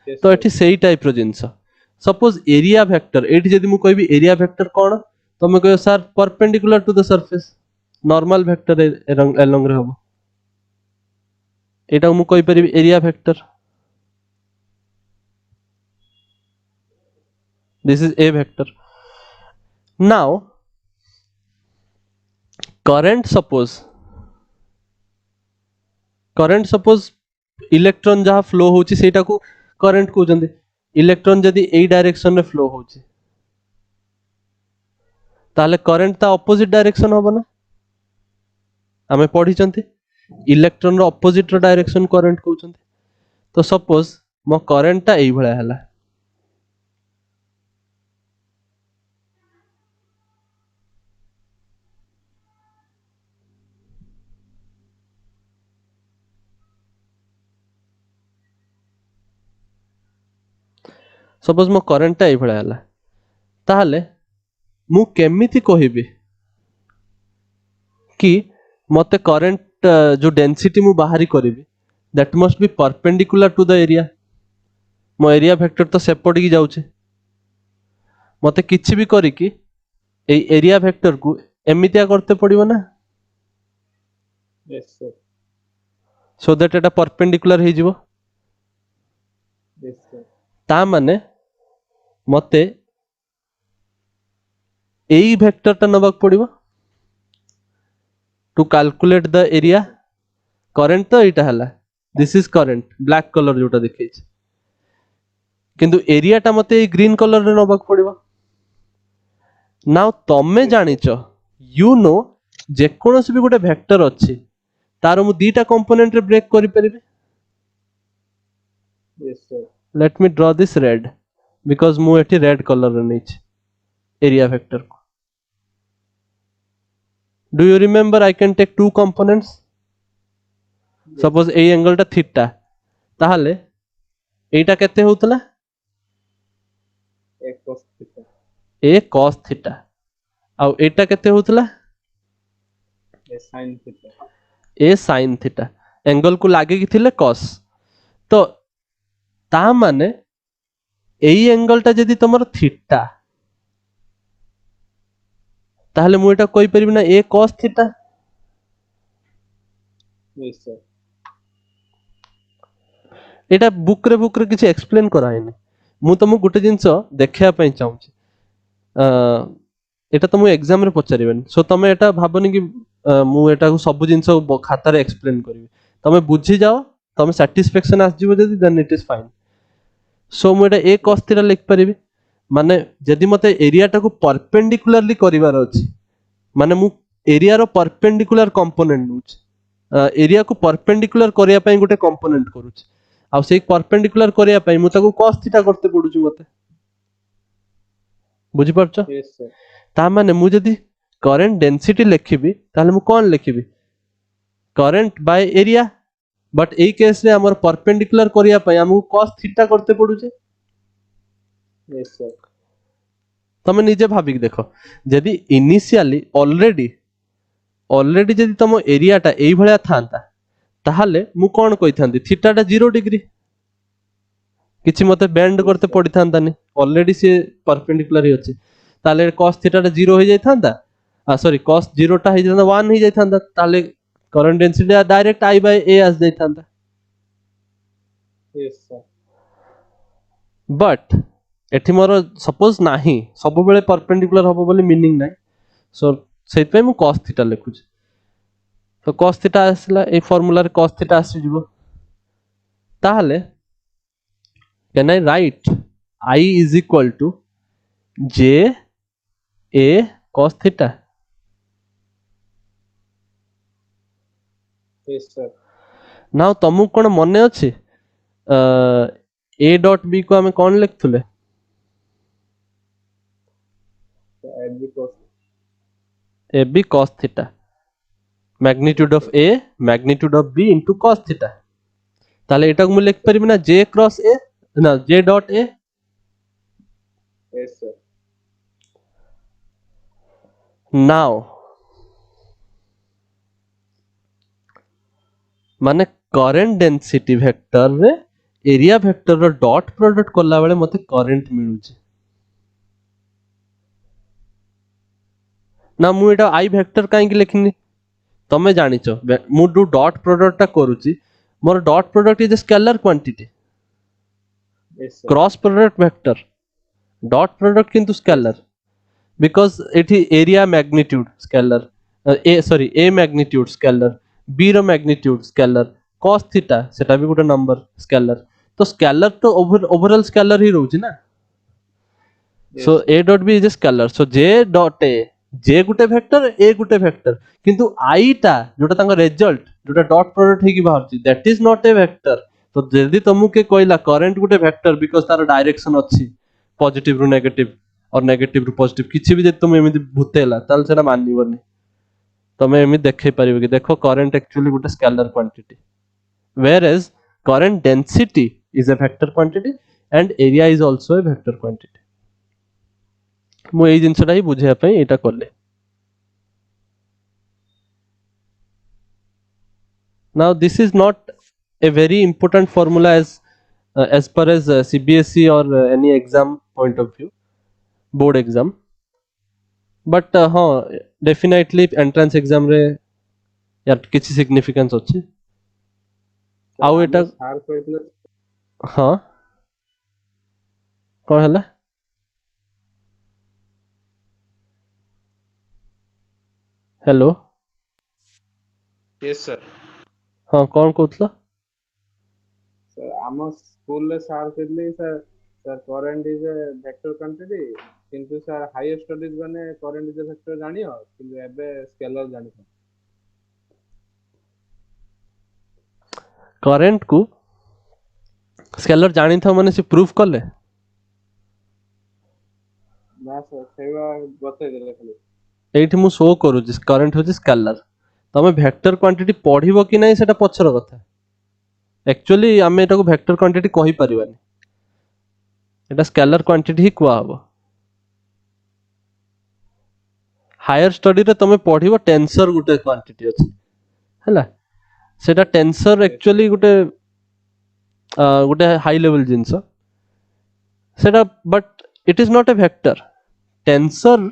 yes तो एठी सेही टाइप रो जिंस सपोज एरिया वेक्टर एठी जदी मु कहबी एरिया वेक्टर कोन तो मैं कहयो sir perpendicular to the surface normal vector along रे हबो एटा मु कहि परिबी area vector this is a vector now current suppose electron जहाँ फ्लो होची सेटा को करंट कहउचंदी इलेक्ट्रॉन जदी एई डायरेक्शन रे फ्लो होची ताले करंट ता ऑपोजिट डायरेक्शन होबो ना हमें पढिचंती इलेक्ट्रॉन रो ऑपोजिट रो डायरेक्शन करंट कहउचंती तो सपोज मो करंट ता एई भला हला सपोज मो करंट ता एई भला हला ताले मु केमिति कहिबी कि मते करंट जो डेंसिटी मु बाहरी करिवि that must be perpendicular to the area मो एरिया वेक्टर तो सेपट की जाउछे मते किछि भी करी कि ए एरिया वेक्टर को एमितिया करते पड़िबो ना Yes, sir. so that এটা perpendicular ହେଇଯିବ Yes, sir. ତା ମାନେ ମତେ ଏଇ ଭେକ୍ଟରଟା ନେବାକୁ ପଡିବ to calculate the area current ତ ଏଇଟା ହେଲା this is current black colour ଯୋଉଟା ଦେଖେଇଛି କିନ୍ତୁ ଏରିଆଟା ମତେ ଏଇ ଗ୍ରୀନ କଲରରେ ନେବାକୁ ପଡିବ ନାଉ ତମେ Yes, sir. ଜାଣିଛ ୟୁ ନୋ ଯେକୌଣସି ବି ଗୋଟେ ଭେକ୍ଟର ଅଛି ତାର ମୁଁ ଦିଟା କମ୍ପୋନେଣ୍ଟରେ ବ୍ରେକ୍ କରିପାରିବି Yes, sir. let me draw this red because ମୁଁ ଏଠି red color ରେ ନେଇଛି area vector କୁ do you remember I can take two components Yes. suppose ଏଇ angle ଟା theta ତାହେଲେ ଏଇଟା କେତେ ହଉଥିଲା A cos theta. a cos theta ଆଉ ଏଇଟା କେତେ ହଉଥିଲା A sin theta. a sin theta angle କୁ ଲାଗିକି ଥିଲେ cos ତ ତା ମାନେ ଏଇ angle ଟା ଯଦି ତମର theta ତାହେଲେ ମୁଁ ଏଟା କହିପାରିବି ନା a cos theta Yes, sir. ଏଟା ବୁକ୍ ରେ କିଛି ଏକ୍ସପ୍ଲେନ କରାହେଇନି ମୁଁ ତମକୁ ଗୋଟେ ଜିନିଷ ଦେଖେଇବା ପାଇଁ ଚାହୁଁଛି ଏଟା ତମକୁ ଏକ୍ସାମ ରେ ପଚାରିବେନି ସୋ ତମେ ଏଟା ଭାବନି କି ମୁଁ ଏଟାକୁ ସବୁ ଜିନିଷ ଖାତାରେ ଏକ୍ସପ୍ଲେନ କରିବି ତମେ ବୁଝିଯାଅ ତମେ ସାଟିସ୍ଫ୍ୟାକ୍ସନ ଆସିଯିବ ଯଦି ଦେନ୍ ଇଟ୍ ଇଜ ଫାଇନ୍ ସୋ ମୁଁ ଏଟା a cos theta ଲେଖିପାରିବି ମାନେ ଯଦି ମତେ ଏରିଆଟାକୁ ପରପେଣ୍ଡିକୁଲାରଲି କରିବାର ଅଛି ମାନେ ମୁଁ ଏରିଆର ପରପେଣ୍ଡିକୁଲାର କମ୍ପୋନେଣ୍ଟ ନଉଛି ଏରିଆକୁ ପରପେଣ୍ଡିକୁଲାର କରିବା ପାଇଁ ଗୋଟେ କମ୍ପୋନେଣ୍ଟ କରୁଛି ଆଉ ସେଇ ପରପେଣ୍ଡିକୁଲାର କରିବା ପାଇଁ ମୁଁ ତାକୁ cos theta କରତେ ପଡୁଛି ମତେ ବୁଝିପାରୁଛ Yes, sir. ତା ମାନେ ମୁଁ ଯଦି କରେଣ୍ଟ ଡେନ୍ସିଟି ଲେଖିବି ତାହେଲେ ମୁଁ କଣ ଲେଖିବି କରେଣ୍ଟ ବାय ଏରିଆ ବଟ୍ ଏଇ କେସରେ ଆମର ପରପେଣ୍ଡିକୁଲାର କରିବା ପାଇଁ ଆମକୁ cos theta କରତେ ପଡୁଛି Yes, sir. ତମେ ନିଜେ ଭାବିକି ଦେଖ ଯଦି ଇନିସିଆଲି ଅଲରେଡି ଯଦି ତମ ଏରିଆଟା ଏଇଭଳିଆ ଥାନ୍ତା ତାହେଲେ ମୁଁ କଣ କହିଥାନ୍ତି ଥିଟାଟା 0 ଡିଗ୍ରୀ କିଛି ମତେ ବେଣ୍ଡ Yes, କରତେ sir. ପଡିଥାନ୍ତାନି ଅଲରେଡି ସେ ପରପେଣ୍ଡିକୁଲାର ହି ଅଛି ତାହେଲେ cos theta ଟା 0 ହେଇ ଯାଇଥାନ୍ତା ସରି cos 0 ଟା ହେଇଯାଇଥାନ୍ତା 1 ହେଇ ଯାଇଥାନ୍ତା ତାହେଲେ current density direct I by A ଆସି ଯାଇଥାନ୍ତା Yes, sir. ବଟ୍ ଏଠି ମୋର ସପୋଜ ନାହିଁ ସବୁବେଳେ ପରପେଣ୍ଡିକୁଲାର ହବ ବୋଲି ମିନିଂ ନାହିଁ ସୋ ସେଇଥିପାଇଁ ମୁଁ cos theta ଲେଖୁଛି ତ cos theta ଆସିଲା ଏଇ ଫର୍ମୁଲାରେ cos theta ଆସିଯିବ ତାହେଲେ can I write I is equal to j a cos theta Yes, sir. now ତମକୁ କଣ ମନେ ଅଛି a dot b କୁ ଆମେ କଣ ଲେଖୁଥିଲେ So AB cos. ab cos theta magnitude of a magnitude of b into cos theta তাহলে এটাକୁ ମୁଁ ଲେଖିପାରିବି ନା j cross a ନା j dot a Yes, sir. now ମାନେ କରେଣ୍ଟ ଡେନ୍ସିଟି ଭେକ୍ଟର ରେ ଏରିଆ ଭେକ୍ଟର ର ଡଟ୍ ପ୍ରଡକ୍ଟ କଲା ବେଳେ ମତେ କରେଣ୍ଟ ମିଳୁଛି ନା ମୁଁ ଏଟା I ଭେକ୍ଟର କାହିଁକି ଲେଖିନି ତମେ ଜାଣିଛ ମୁଁ ଯୋଉ ଡଟ୍ ପ୍ରଡକ୍ଟଟା କରୁଛି ମୋର dot product is a scalar quantity Yes, sir. Cross product vector dot product किंतु स्केलर बिकॉज एठी area magnitude scalar A sorry A magnitude scalar B रो मैग्नीट्यूड स्केलर cos थीटा सेटा भी गोटे नंबर स्केलर तो स्केलर तो overall scalar ही रहउची ना Yes, सो sir. a डॉट b is a scalar so j dot a j गुटे वेक्टर a गुटे वेक्टर किंतु i टा जोटा तांका रिजल्ट जोटा डॉट प्रोडक्ट हेकी बाहरची that is not a vector तो जल्दी तुमको के कहला करंट गुटे वेक्टर बिकॉज तार डायरेक्शन अछि पॉजिटिव रु नेगेटिव और नेगेटिव रु पॉजिटिव किछि भी जे तुम एमिति भूतेला ताल सेटा मानिबोनी तमे एमि देखै परिबो कि देखो करंट एक्चुअली गुटे scalar quantity whereas current density is a vector quantity and area is also a vector quantity मु एई जिंसटा ही बुझिया पई एटा करले now this is not a very important formula as far as CBSE or any exam point of view board exam but हाँ definitely entrance exam रे यार किसी significance अछि आउ एटा ସାର୍ କହିଥିଲେ हाँ कौन हला हेलो yes sir हाँ कौन कहतला sir ଆମ ସ୍କୁଲରେ ସାର୍ କହିଥିଲେ sir sir current is a vector quantity କିନ୍ତୁ ସାର୍ ହାୟର ଷ୍ଟଡିଜ ମାନେ କରେଣ୍ଟ ଇଜ ଏ ଭେକ୍ଟର ଜାଣିବ କିନ୍ତୁ ଏବେ ସ୍କେଲର ଜାଣିବ करेंट को स्केलर जानी था माने से प्रूफ कले ନା ସାର୍ ସେଇଟା ବତେଇଦେଲେ ଖାଲି एठी मु शो करू जिस करंट होची स्केलर तमे वेक्टर क्वांटिटी पढिबो कि नै सेटा पछर कथा एक्चुअली आमे एटा को वेक्टर क्वांटिटी कहि परिबानी एटा स्केलर क्वांटिटी ही कुआ हबो हायर स्टडी रे तमे पढिबो टेंसर गुटे क्वांटिटी अछि हैला सेटा टेंसर एक्चुअली गुटे गुटे हाई लेवल जिंस सेटा but it is not a vector tensor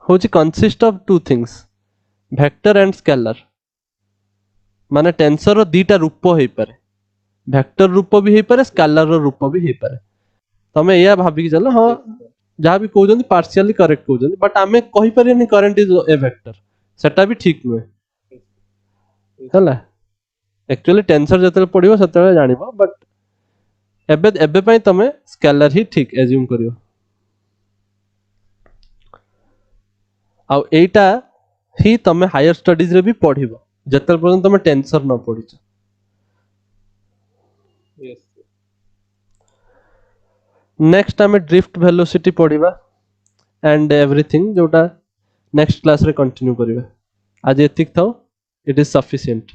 होची consist of two things vector and scalar माने टेंसर रो दीटा रूप होई पारे वेक्टर रूप भी होई पारे स्केलर रो रूप भी होई पारे तमे या भाबी कि चलो हां जहाँ भी कहउजंदी पार्शियली करेक्ट कहउजंदी बट आमे कहि परियनी करंट इज ए वेक्टर सेटा भी ठीक नुहे हला एक्चुअली टेंसर जतले पडिबो सेतले जानिबो बट एबे एबे पई तमे स्केलर ही ठीक एज्यूम करियो आ एटा ही तमे हायर स्टडीज रे भी पढिबो जतले पर्यंत तमे टेंसर न पढिछ yes नेक्स्ट आमे ड्रिफ्ट वेलोसिटी पढिबा एंड एवरीथिंग जोटा नेक्स्ट क्लास रे कंटिन्यू करिबा आज एतिक थाओ इट इज सफिशिएंट